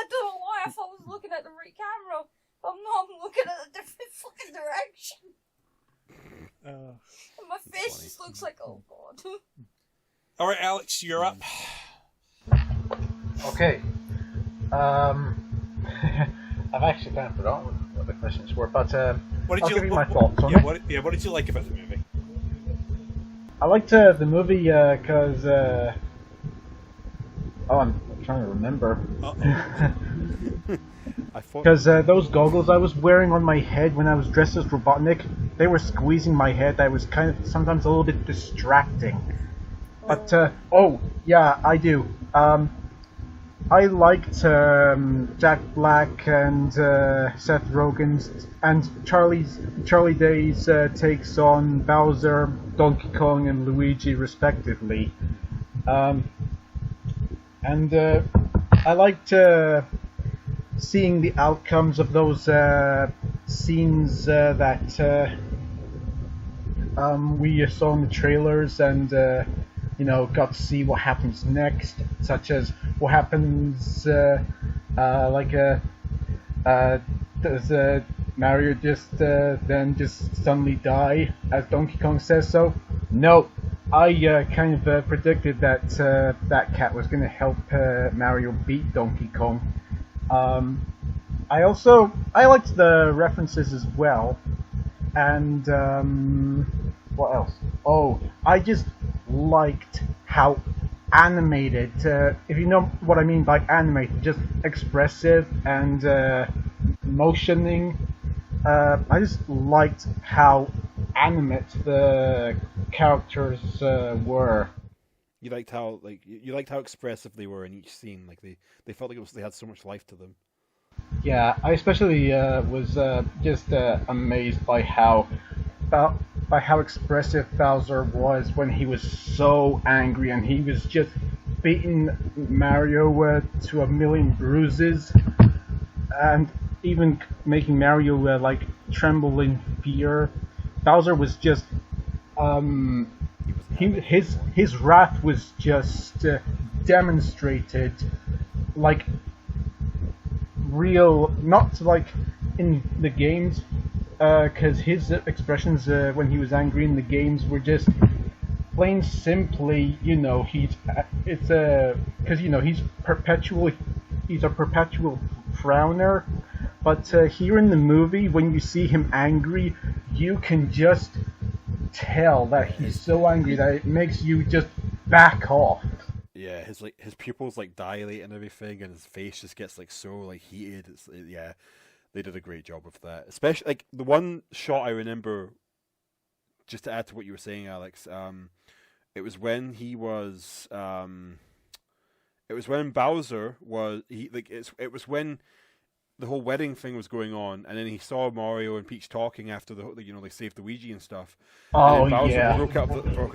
don't know why I thought I was looking at the right camera. But I'm not. I'm looking at a different fucking direction. And my face just looks like, oh god. All right, Alex, you're up. Okay. I've actually kind of forgotten what the questions were, but What did I'll you give you my thoughts on yeah, it. what did you like about the movie? I liked the movie because I'm trying to remember. Because those goggles I was wearing on my head when I was dressed as Robotnik, they were squeezing my head. That was kind of sometimes a little bit distracting. But oh yeah, I do. I liked Jack Black and Seth Rogen's and Charlie Day's takes on Bowser, Donkey Kong, and Luigi respectively. And I liked seeing the outcomes of those scenes that we saw in the trailers, and got to see what happens next, such as what happens does Mario just then just suddenly die as Donkey Kong says so? No. I kind of predicted that that cat was going to help Mario beat Donkey Kong. I liked the references as well, and what else? Oh, I just liked how animated, if you know what I mean by animated, just expressive and motioning. I just liked how animate the characters were. You liked how you liked how expressive they were in each scene. Like they felt like they had so much life to them. Yeah, I especially was just amazed by how expressive Bowser was when he was so angry, and he was just beating Mario to a million bruises, and even making Mario tremble in fear. Bowser was just his wrath was just demonstrated like real, not like in the games, because his expressions when he was angry in the games were just plain simply, he's a perpetual frowner. But here in the movie, when you see him angry, you can just tell that he's so angry that it makes you just back off. Yeah, his pupils dilate and everything, and his face just gets so heated. Yeah, they did a great job with that. Especially the one shot I remember. Just to add to what you were saying, Alex, it was when he was, it was when Bowser was it was when the whole wedding thing was going on, and then he saw Mario and Peach talking after they saved Luigi and stuff. Oh, and then Bowser yeah. broke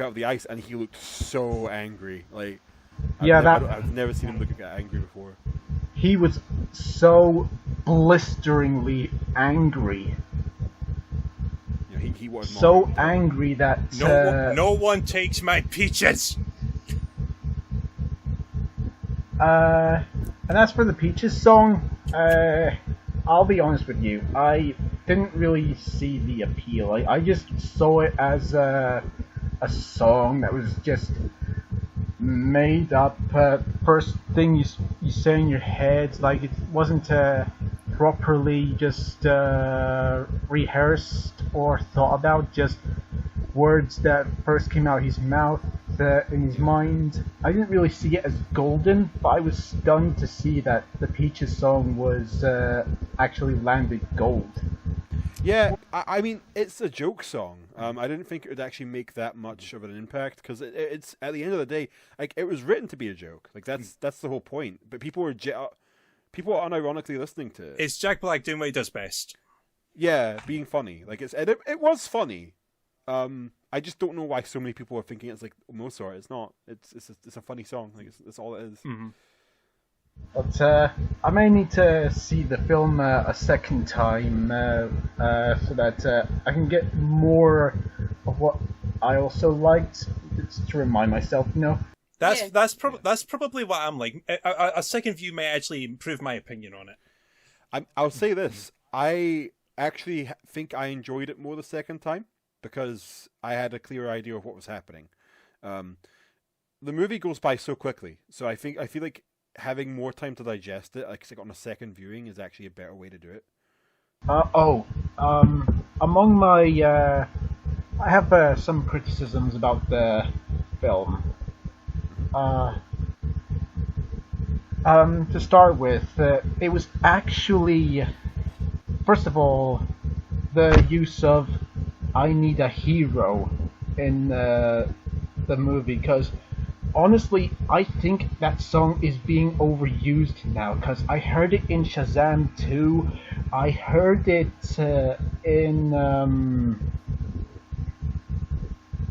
out of the ice, and he looked so angry. I've never seen him look angry before. He was so blisteringly angry. He was so Mario. Angry that No one takes my peaches. And as for the Peaches song, I'll be honest with you, I didn't really see the appeal. I just saw it as a song that was just made up. First thing you say in your head, it wasn't properly just rehearsed or thought about, just words that first came out of his mouth. in his mind. I didn't really see it as golden, but I was stunned to see that the Peaches song was actually landed gold. Yeah, I mean, it's a joke song. I didn't think it would actually make that much of an impact because it's at the end of the day, like it was written to be a joke. Like that's the whole point. But people are unironically listening to it. It's Jack Black doing what he does best. Yeah, being funny. Like it was funny. I just don't know why so many people are thinking it's like Mozart. It's not. It's a funny song. Like that's all it is. Mm-hmm. But I may need to see the film a second time so that I can get more of what I also liked, just to remind myself, you know. That's probably what I'm like. A second view may actually improve my opinion on it. I'll say this. I actually think I enjoyed it more the second time because I had a clearer idea of what was happening. The movie goes by so quickly, so I feel like having more time to digest it, like on a second viewing, is actually a better way to do it. Among my, I have some criticisms about the film. To start with, it was actually, first of all, the use of "I Need a Hero" in the movie, because honestly, I think that song is being overused now, because I heard it in Shazam 2, I heard it in...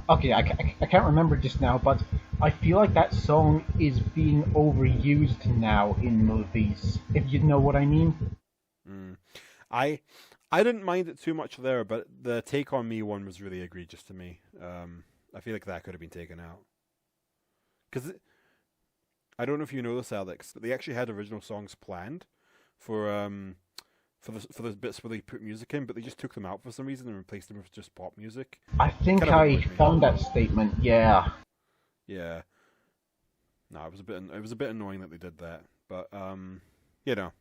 Okay, I can't remember just now, but I feel like that song is being overused now in movies, if you know what I mean. I didn't mind it too much there, but the Take On Me one was really egregious to me. I feel like that could have been taken out. Because I don't know if you know this, Alex, but they actually had original songs planned for the bits where they put music in, but they just took them out for some reason and replaced them with just pop music. I think I found that statement. Yeah. Yeah. No, it was a bit annoying that they did that, but you know,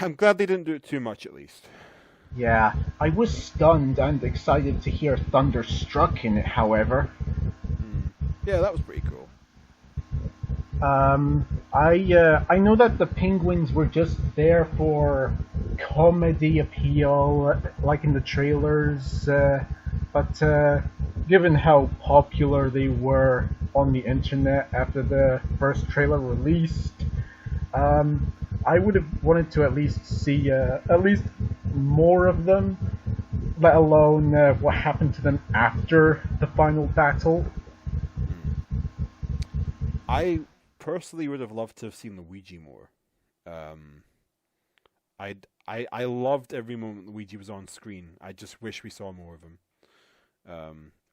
I'm glad they didn't do it too much, at least. Yeah, I was stunned and excited to hear Thunderstruck in it, however. Yeah, that was pretty cool. I know that the Penguins were just there for comedy appeal, like in the trailers, but given how popular they were on the internet after the first trailer released, I would have wanted to at least see at least more of them, let alone what happened to them after the final battle. I personally would have loved to have seen Luigi more. I loved every moment Luigi was on screen. I just wish we saw more of him.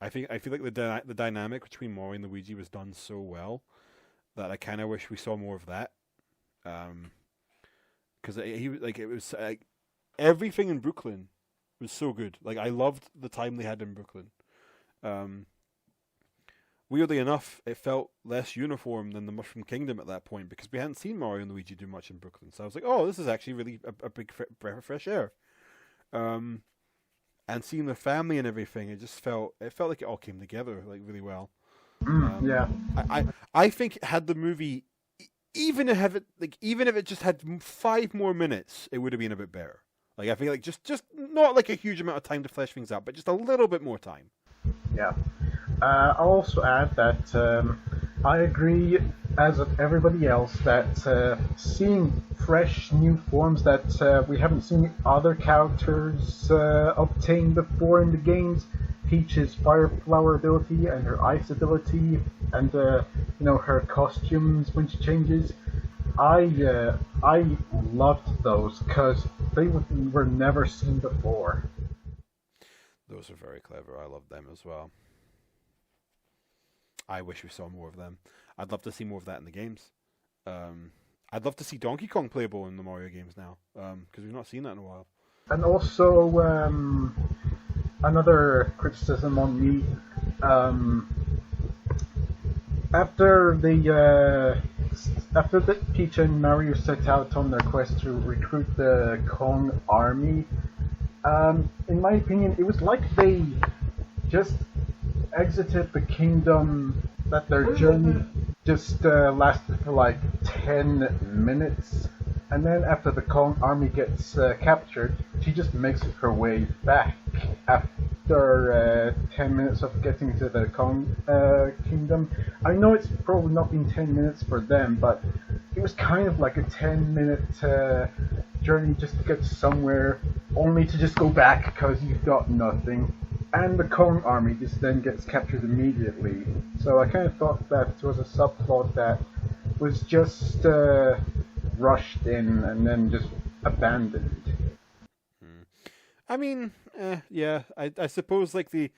I feel like the dynamic between Mario and Luigi was done so well that I kind of wish we saw more of that. Because it was everything in Brooklyn was so good. Like I loved the time they had in Brooklyn. Weirdly enough, it felt less uniform than the Mushroom Kingdom at that point because we hadn't seen Mario and Luigi do much in Brooklyn. So I was like, oh, this is actually really a big breath of fresh air. And seeing the family and everything, it felt like it all came together like really well. Yeah. I think had the movie, even if it just had 5 more minutes, it would have been a bit better. Like I feel like just not like a huge amount of time to flesh things out, but just a little bit more time. Yeah. I'll also add that I agree, as of everybody else, that seeing fresh new forms that we haven't seen other characters obtain before in the games, Peach's fire flower ability and her ice ability, and her costumes when she changes, I loved those because they were never seen before. Those are very clever. I love them as well. I wish we saw more of them. I'd love to see more of that in the games. I'd love to see Donkey Kong playable in the Mario games now, because we've not seen that in a while. And also, another criticism on me. After Peach and Mario set out on their quest to recruit the Kong army, in my opinion, it was like they just exited the kingdom, that their journey just lasted for like 10 minutes. And then after the Kong army gets captured, she just makes her way back after 10 minutes of getting to the Kong kingdom. I know it's probably not been 10 minutes for them, but it was kind of like a 10-minute journey just to get somewhere, only to just go back because you've got nothing. And the Kong army just then gets captured immediately. So I kind of thought that was a subplot that was just rushed in and then just abandoned. I mean, yeah, I suppose like the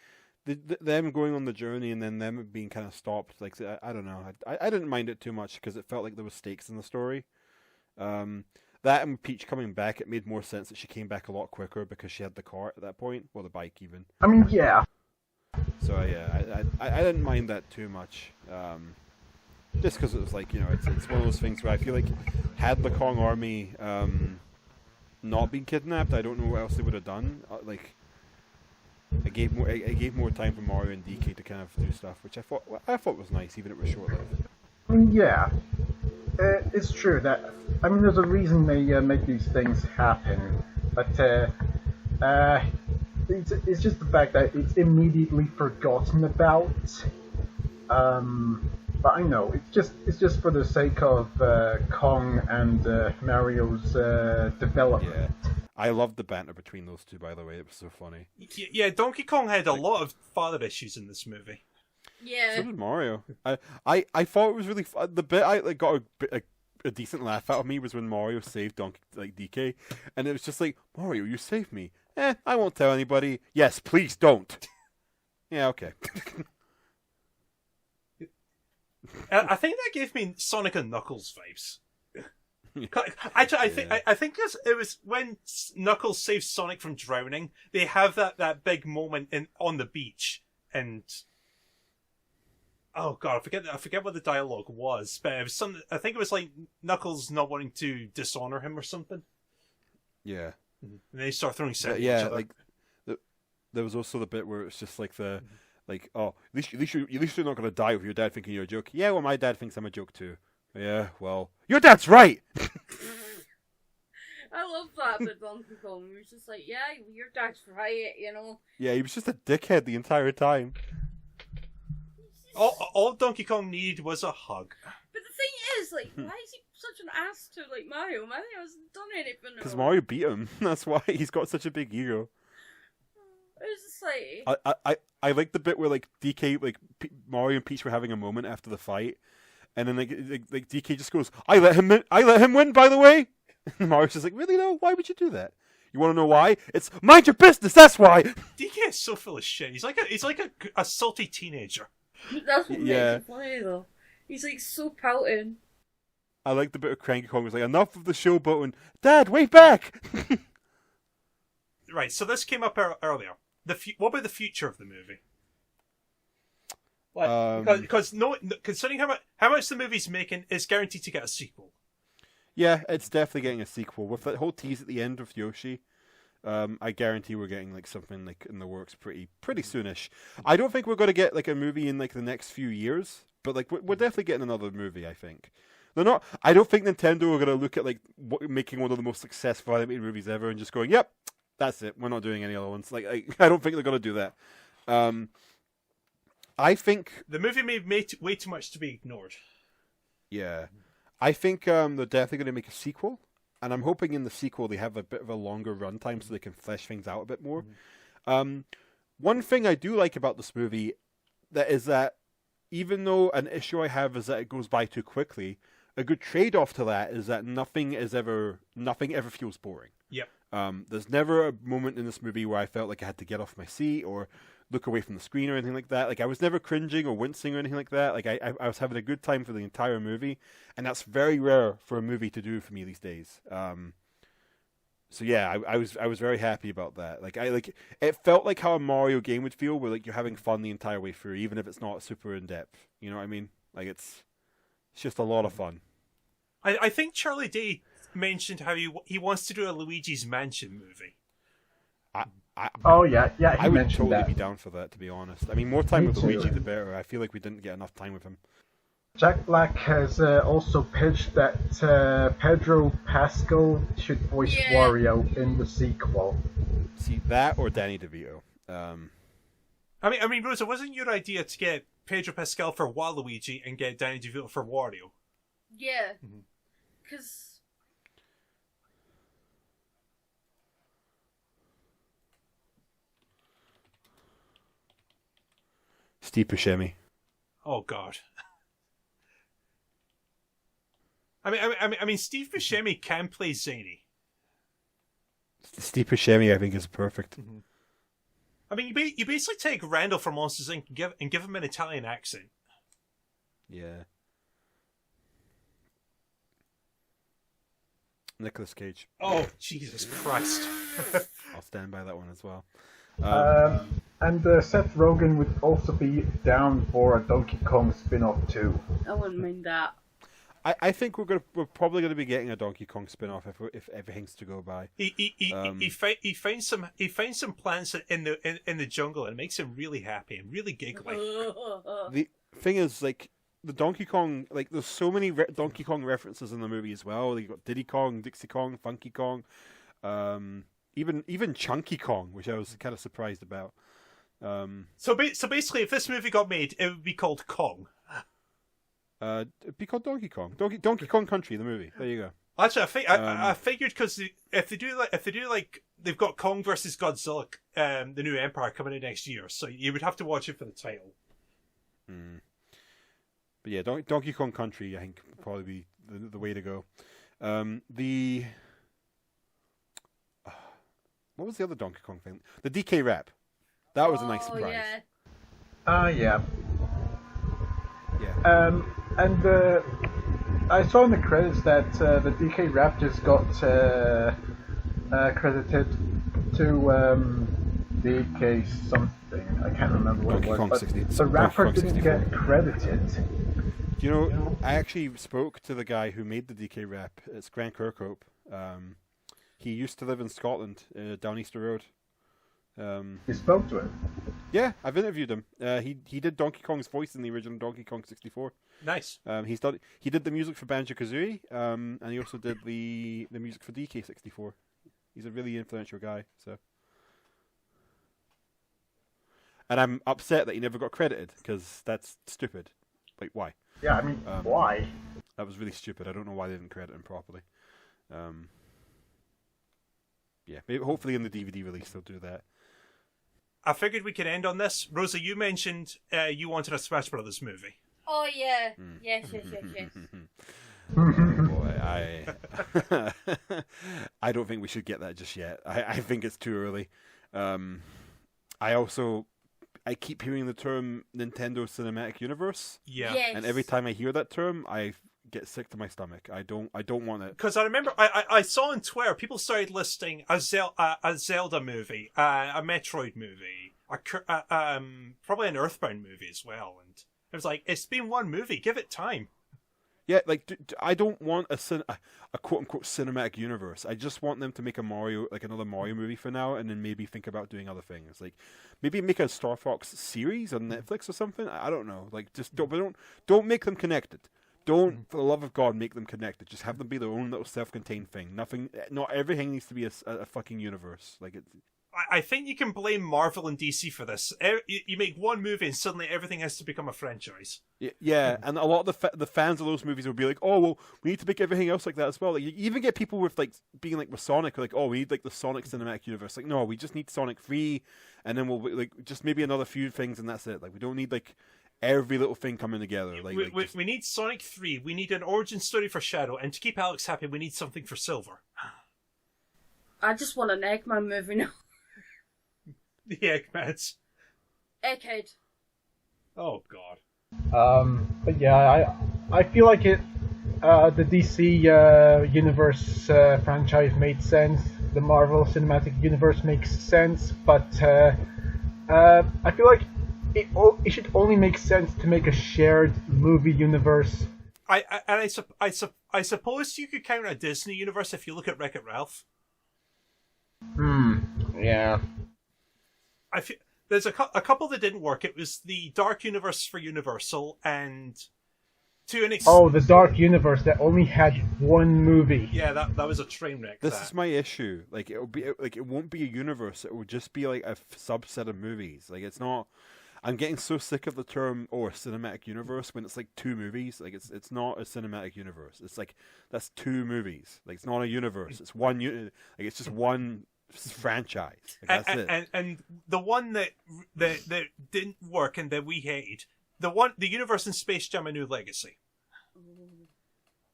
them going on the journey and then them being kind of stopped. Like I don't know, I didn't mind it too much because it felt like there was stakes in the story. That and Peach coming back, it made more sense that she came back a lot quicker because she had the cart at that point, or the bike even. I mean, yeah. So yeah, I didn't mind that too much. Just because it was like, you know, it's one of those things where I feel like had the Kong army not been kidnapped, I don't know what else they would have done. Like, it gave more time for Mario and DK to kind of do stuff, which I thought was nice, even if it was short lived. I mean, yeah. It's true that, I mean, there's a reason they make these things happen, but it's just the fact that it's immediately forgotten about. But I know it's just for the sake of Kong and Mario's development. Yeah. I loved the banter between those two, by the way. It was so funny. Yeah, Donkey Kong had a lot of father issues in this movie. Yeah. So did Mario. I thought it was really fun. The bit I got a decent laugh out of me was when Mario saved DK, and it was just like, Mario, you saved me. I won't tell anybody. Yes, please don't. Yeah, okay. I think that gave me Sonic and Knuckles vibes. I think it was when Knuckles saves Sonic from drowning. They have that big moment on the beach, and oh god, I forget what the dialogue was, but it was some. I think it was like Knuckles not wanting to dishonor him or something. Yeah. And they start throwing sand at each other. Like there was also the bit where it's just like like, oh, at least you're not gonna die with your dad thinking you're a joke. Yeah, well, my dad thinks I'm a joke too. Yeah, well, your dad's right. I love that about Donkey Kong. He was just like, yeah, your dad's right, you know. Yeah, he was just a dickhead the entire time. All Donkey Kong needed was a hug. But the thing is, like, why is he such an ass to like Mario? Mario hasn't done anything. Because Mario beat him. That's why he's got such a big ego. It was just like I like the bit where like DK, like Mario and Peach were having a moment after the fight, and then like DK just goes, I let him win, by the way. And Mario's just like, really though? Why would you do that? You want to know why? It's mind your business. That's why. DK is so full of shit. He's like a salty teenager. That's what makes it funny though. He's like so pouting. I like the bit of Cranky Kong was like, enough of the showboating. Dad, wait back. Right. So this came up earlier. What about the future of the movie? Because considering how much the movie's making, it's guaranteed to get a sequel. Yeah, it's definitely getting a sequel with that whole tease at the end with Yoshi. I guarantee we're getting like something like in the works pretty soonish. I don't think we're going to get like a movie in like the next few years, but like we're definitely getting another movie. I think they're not. I don't think Nintendo are going to look at like making one of the most successful animated movies ever and just going, "Yep, that's it. We're not doing any other ones." Like I don't think they're going to do that. I think the movie made way too much to be ignored. Yeah, I think they're definitely going to make a sequel. And I'm hoping in the sequel they have a bit of a longer runtime so they can flesh things out a bit more. Mm-hmm. One thing I do like about this movie is that even though an issue I have is that it goes by too quickly, a good trade-off to that is that nothing ever feels boring. Yep. There's never a moment in this movie where I felt like I had to get off my seat or look away from the screen or anything like that. Like I was never cringing or wincing or anything like that. Like I was having a good time for the entire movie, and that's very rare for a movie to do for me these days. So yeah, I was very happy about that. Like it felt like how a Mario game would feel, where like you're having fun the entire way through, even if it's not super in depth. You know what I mean? Like it's just a lot of fun. I think Charlie Day mentioned how he wants to do a Luigi's Mansion movie. Oh yeah, he I would mentioned totally that. be down for that, to be honest. I mean, more time Me with too. Luigi, the better. I feel like we didn't get enough time with him. Jack Black has also pitched that Pedro Pascal should voice Wario in the sequel. See, that or Danny DeVito. I mean, Rosa, wasn't your idea to get Pedro Pascal for Waluigi and get Danny DeVito for Wario? Yeah. Because... Steve Buscemi. Oh God. I mean, Steve Buscemi can play zany. Steve Buscemi, I think, is perfect. I mean, you basically take Randall from Monsters Inc. and give him an Italian accent. Yeah. Nicolas Cage. Oh, Jesus Christ. I'll stand by that one as well. And Seth Rogen would also be down for a Donkey Kong spin-off too. I wouldn't mind that. I think we're probably gonna be getting a Donkey Kong spin-off if everything's to go by. He finds some plants in the jungle and makes him really happy and really giggly. The thing is, like, the Donkey Kong, like, there's so many Donkey Kong references in the movie as well. You got Diddy Kong, Dixie Kong, Funky Kong, even Chunky Kong, which I was kind of surprised about. So basically, if this movie got made, it would be called Kong. It'd be called Donkey Kong, Donkey Kong Country, the movie. There you go. Actually, I figured because if they do like they've got Kong versus Godzilla, the New Empire coming in next year, so you would have to watch it for the title. But yeah, Donkey Kong Country, I think, would probably be the way to go. What was the other Donkey Kong thing? The DK rap. That was a nice surprise. Yeah. Yeah. Yeah. And I saw in the credits that the DK rap just got credited to DK something. I can't remember what Donkey it was. Kong But 60 the rapper Donkey Kong didn't 64. get credited. Do you know, I actually spoke to the guy who made the DK rap. It's Grant Kirkhope. He used to live in Scotland, down Easter Road. You spoke to him. Yeah, I've interviewed him. He did Donkey Kong's voice in the original Donkey Kong 64. Nice. He did the music for Banjo-Kazooie, and he also did the music for DK 64. He's a really influential guy. So, and I'm upset that he never got credited because that's stupid. Like, why? Yeah, I mean, why? That was really stupid. I don't know why they didn't credit him properly. Yeah, maybe hopefully in the DVD release they'll do that. I figured we could end on this. Rosa, you mentioned you wanted a Smash Brothers movie. Oh yeah. Yes. Boy, I don't think we should get that just yet. I think it's too early. I keep hearing the term Nintendo Cinematic Universe. Yeah. Yes. And every time I hear that term, I get sick to my stomach. I don't want it. Because I remember I saw on Twitter people started listing a Zelda movie, a Metroid movie, probably an Earthbound movie as well, and it was like, it's been one movie, give it time. Yeah, like I don't want a quote unquote cinematic universe. I just want them to make another Mario movie for now, and then maybe think about doing other things. Like maybe make a Star Fox series on Netflix or something. I don't know. Like just don't make them connected. Don't, for the love of God, make them connected. Just have them be their own little self-contained thing. Not everything needs to be a fucking universe. Like it. I think you can blame Marvel and DC for this. You make one movie and suddenly everything has to become a franchise. Yeah, and a lot of the fans of those movies will be like, oh, well, we need to make everything else like that as well. Like, you even get people with, like, being like with Sonic, like, oh, we need, like, the Sonic Cinematic Universe. Like, no, we just need Sonic 3, and then we'll, like, just maybe another few things, and that's it. Like, we don't need, like, every little thing coming together. Like, we need Sonic 3, we need an origin story for Shadow, and to keep Alex happy, we need something for Silver. I just want an Eggman movie now. The Eggmans. Egghead. Oh, God. But yeah, I feel like the DC Universe franchise made sense. The Marvel Cinematic Universe makes sense, but I feel like it should only make sense to make a shared movie universe. I suppose you could count a Disney universe if you look at Wreck-It Ralph. Yeah. I feel there's a couple that didn't work. It was the Dark Universe for Universal, and to an extent... Oh, the Dark Universe that only had one movie. Yeah, that was a train wreck. This is my issue. Like it won't be a universe. It will just be like a subset of movies. Like it's not. I'm getting so sick of the term a cinematic universe when it's like two movies. Like it's not a cinematic universe. It's like that's two movies. Like it's not a universe. It's one like it's just one franchise. Like, that's it. And the one that didn't work and that we hated, the universe in Space Jam: A New Legacy.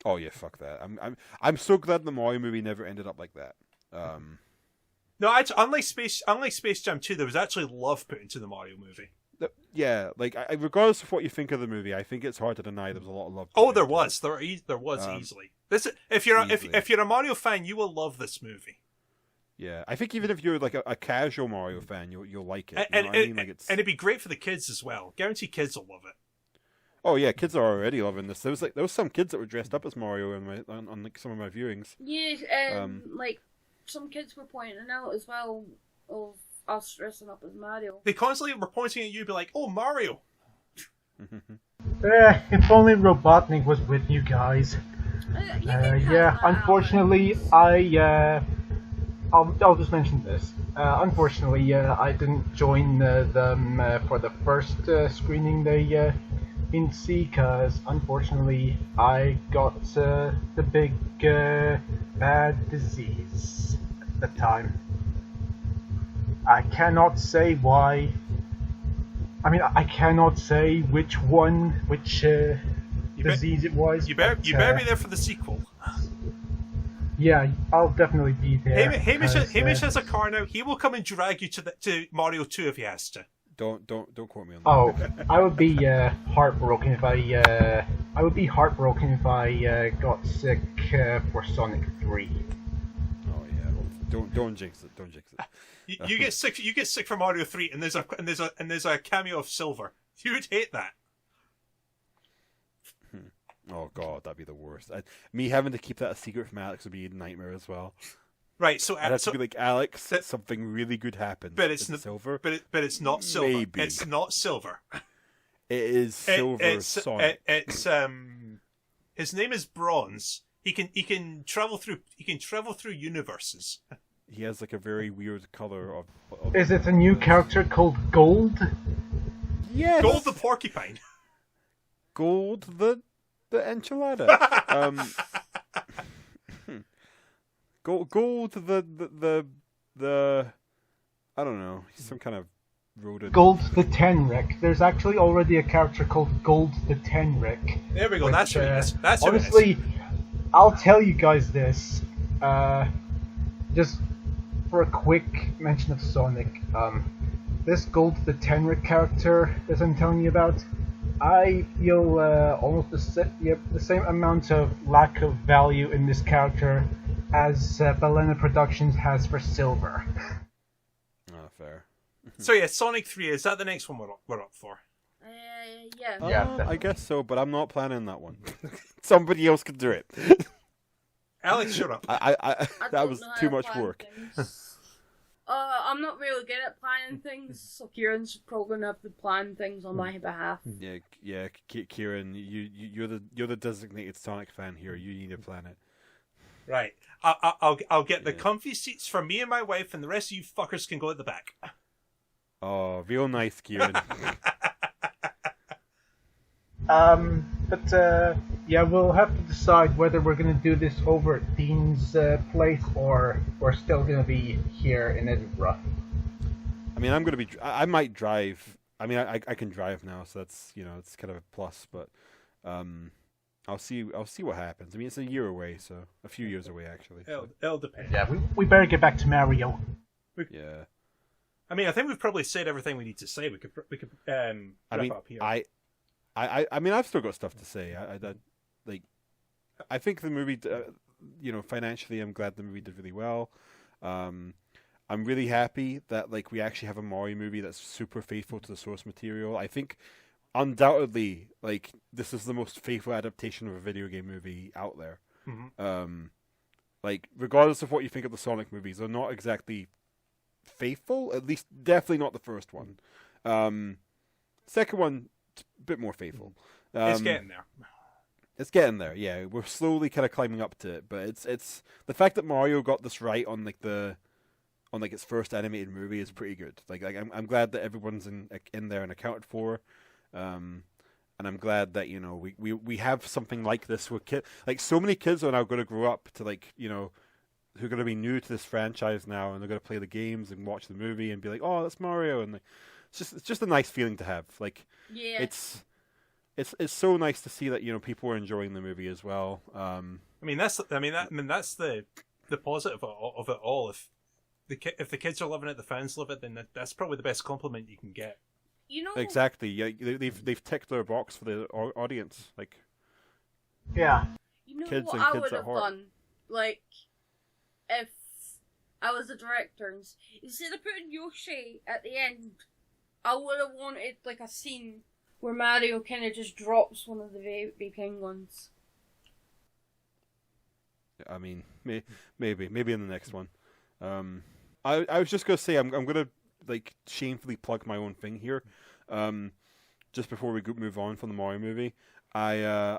Oh yeah, fuck that. I'm so glad the Mario movie never ended up like that. No, unlike Space Jam 2, there was actually love put into the Mario movie. Yeah, like regardless of what you think of the movie, I think it's hard to deny there was a lot of love. Oh, there was easily. If you're a Mario fan, you will love this movie. Yeah, I think even if you're like a casual Mario fan, you'll like it. And it'd be great for the kids as well. Guarantee kids will love it. Oh yeah, kids are already loving this. There was some kids that were dressed up as Mario on like some of my viewings. Yeah, like some kids were pointing out as well of us dressing up as Mario. They constantly were pointing at you, be like, "Oh, Mario." If only Robotnik was with you guys. Yeah, unfortunately, I'll just mention this. Unfortunately, I didn't join them for the first screening they didn't see, because unfortunately I got the big bad disease at the time. I cannot say why. I mean, I cannot say which disease it was. You better be there for the sequel. Yeah, I'll definitely be there. Hamish has a car now. He will come and drag you to Mario 2 if he has to. Don't quote me on that. Oh, I would be heartbroken if I got sick for Sonic 3. Oh yeah, don't jinx it. Don't jinx it. You get sick. You get sick from Mario 3, and there's a cameo of Silver. You would hate that. Oh god, that'd be the worst. Me having to keep that a secret from Alex would be a nightmare as well. Right, so I'd have to be like, Alex, something really good happened. But it's Silver. But it's not Silver. Maybe. It's not Silver. It is Silver Sonic. It's his name is Bronze. He can travel through universes. He has like a very weird color of Is it a new character called Gold? Yes. Gold the porcupine. Gold the enchilada. Gold the I don't know. He's some kind of rodent. Gold the Tenric. There's actually already a character called Gold the Tenric. There we go. That's who it is. That's who honestly, it is. I'll tell you guys this. Just for a quick mention of Sonic, this Gold the Tenric character that I'm telling you about, I feel almost the same amount of lack of value in this character as Balena Productions has for Silver. Oh, fair. So yeah, Sonic 3, is that the next one we're up for? Yeah. Yeah, I guess so, but I'm not planning that one. Somebody else could do it. Alex, shut up. I that was too much work. I'm not really good at planning things, so Kieran's probably gonna have to plan things on my behalf. Yeah, Kieran, you're the designated Sonic fan here. You need to plan it. Right. I'll get the comfy seats for me and my wife, and the rest of you fuckers can go at the back. Oh, real nice, Kieran. Yeah, we'll have to decide whether we're going to do this over at Dean's place or we're still going to be here in Edinburgh. I mean, I might drive. I mean, I can drive now, so that's, it's kind of a plus, but I'll see what happens. I mean, it's a year away, so a few years away, actually. It'll depend. Yeah, we better get back to Mario. Yeah. I mean, I think we've probably said everything we need to say. We could wrap up here. I mean, I've still got stuff to say. I think the movie, financially, I'm glad the movie did really well. I'm really happy that we actually have a Mario movie that's super faithful to the source material. I think undoubtedly, this is the most faithful adaptation of a video game movie out there. Mm-hmm. Regardless of what you think of the Sonic movies, they're not exactly faithful. At least, definitely not the first one. Second one, a bit more faithful. It's getting there. It's getting there. Yeah, we're slowly kind of climbing up to it. But it's the fact that Mario got this right on its first animated movie is pretty good. Like I'm glad that everyone's in there and accounted for. And I'm glad that, you know, we have something like this with kids. Like, so many kids are now going to grow up to, like, you know, who are going to be new to this franchise now, and they're going to play the games and watch the movie and be like, oh, that's Mario. And, like, it's just a nice feeling to have. Like, Yeah. It's so nice to see that, you know, people are enjoying the movie as well. That's the positive of it all. If the kids are loving it, the fans love it, then that's probably the best compliment you can get. You know, Exactly. Yeah, they've ticked their box for the audience. Like, Yeah. you know kids what and I kids would at have heart. done? Like, if I was the director, and instead of putting Yoshi at the end, I would have wanted, like, a scene where Mario kind of just drops one of the baby penguins. I mean, maybe in the next one. I was just gonna say I'm gonna, like, shamefully plug my own thing here. Just before we move on from the Mario movie, I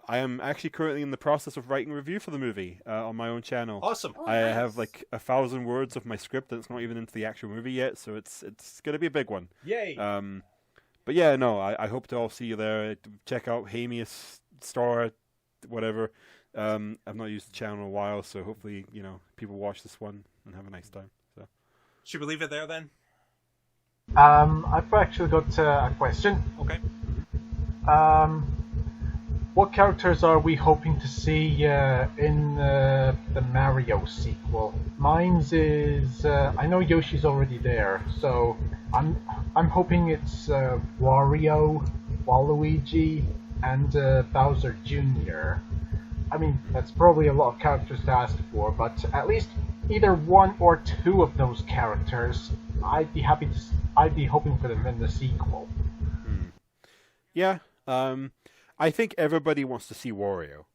am actually currently in the process of writing a review for the movie on my own channel. Awesome. Oh, I nice. have like 1,000 words of my script, and it's not even into the actual movie yet, so it's gonna be a big one. Yay. But yeah, no, I hope to all see you there. Check out Hamish, Star, whatever. I've not used the channel in a while, so hopefully, you know, people watch this one and have a nice time. So Should we leave it there then? I've actually got a question. Okay. What characters are we hoping to see in the Mario sequel? Mine's is I know Yoshi's already there, so I'm hoping it's Wario, Waluigi, and Bowser Jr. I mean, that's probably a lot of characters to ask for, but at least either one or two of those characters, I'd be hoping for them in the sequel. yeah, I think everybody wants to see Wario.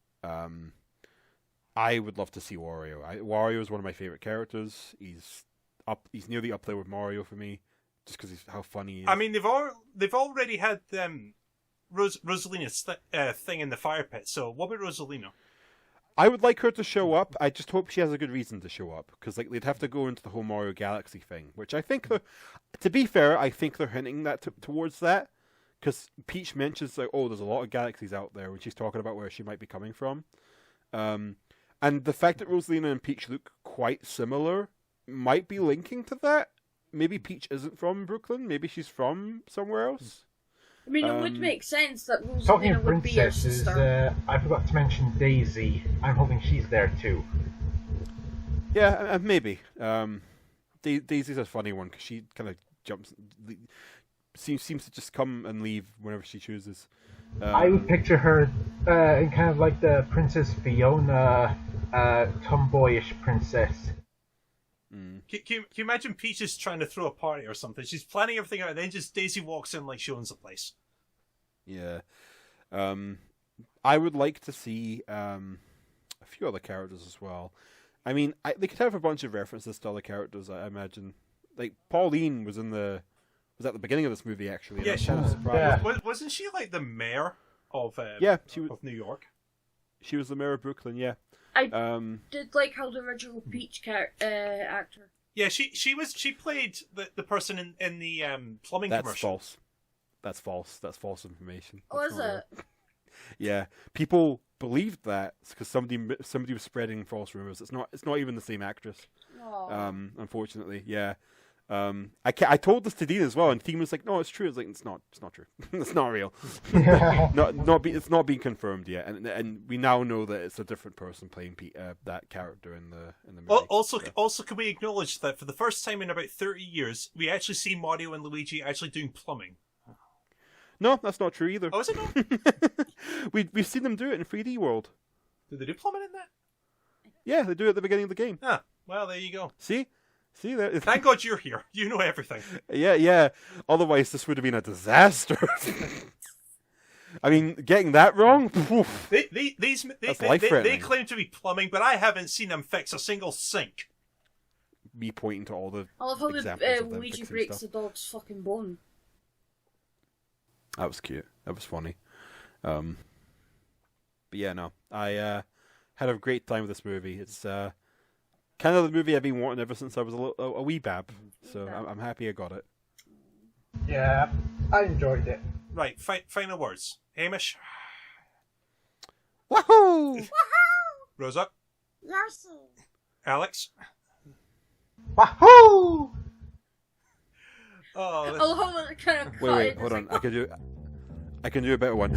I would love to see Wario. Wario is one of my favorite characters. He's nearly up there with Mario for me, just because he's how funny he is. I mean, they've already had Rosalina's thing in the fire pit. So what about Rosalina? I would like her to show up. I just hope she has a good reason to show up, because like they'd have to go into the whole Mario Galaxy thing, which I think, to be fair, I think they're hinting that towards that, because Peach mentions like, oh, there's a lot of galaxies out there when she's talking about where she might be coming from, and the fact that Rosalina and Peach look quite similar might be linking to that. Maybe Peach isn't from Brooklyn. Maybe she's from somewhere else. I mean, it would make sense that Talking Rosalina of would be your princesses, sister. I forgot to mention Daisy. I'm hoping she's there too. Yeah, maybe. Daisy's a funny one because she kind of seems to just come and leave whenever she chooses. I would picture her in kind of like the Princess Fiona, tomboyish princess. Can you imagine Peach is trying to throw a party or something? She's planning everything out, and then just Daisy walks in like she owns the place. Yeah. I would like to see a few other characters as well. I mean, they could have a bunch of references to other characters, I imagine. Like, Pauline was at the beginning of this movie, actually. And Yeah, I was she kind of was. surprised. Yeah. Wasn't she like the mayor of of New York? She was the mayor of Brooklyn, yeah. I Um, did like how the original Peach actor. Yeah, she played the person in the plumbing that's commercial. false. That's false. That's false information. Oh, That's is not it? real. Yeah, people believed that because somebody was spreading false rumors. It's not even the same actress. Aw. Unfortunately, yeah. I told this to Dean as well, and Dean was like, "No, it's true." It's like it's not true. It's not real. It's not being confirmed yet, and we now know that it's a different person playing that character in the movie. Also, can we acknowledge that for the first time in about 30 years, we actually see Mario and Luigi actually doing plumbing? No, that's not true either. Oh, is it not? We've seen them do it in 3D World. Did they do plumbing in that? Yeah, they do it at the beginning of the game. Ah, well, there you go. See that? Thank God you're here. You know everything. Yeah. Otherwise, this would have been a disaster. I mean, getting that wrong. Oof. They life-threatening. claim to be plumbing, but I haven't seen them fix a single sink. me pointing to all the I love how examples of them Luigi fixing breaks stuff. the dog's fucking bone. That was cute. That was funny. But yeah, no, I had a great time with this movie. It's kind of the movie I've been wanting ever since I was a wee bab. So I'm happy I got it. Yeah, I enjoyed it. Right, final words. Hamish, Wahoo! Rosa, Alex. Wahoo! Oh, I love how it kind of Wait, hold on. I can do a better one.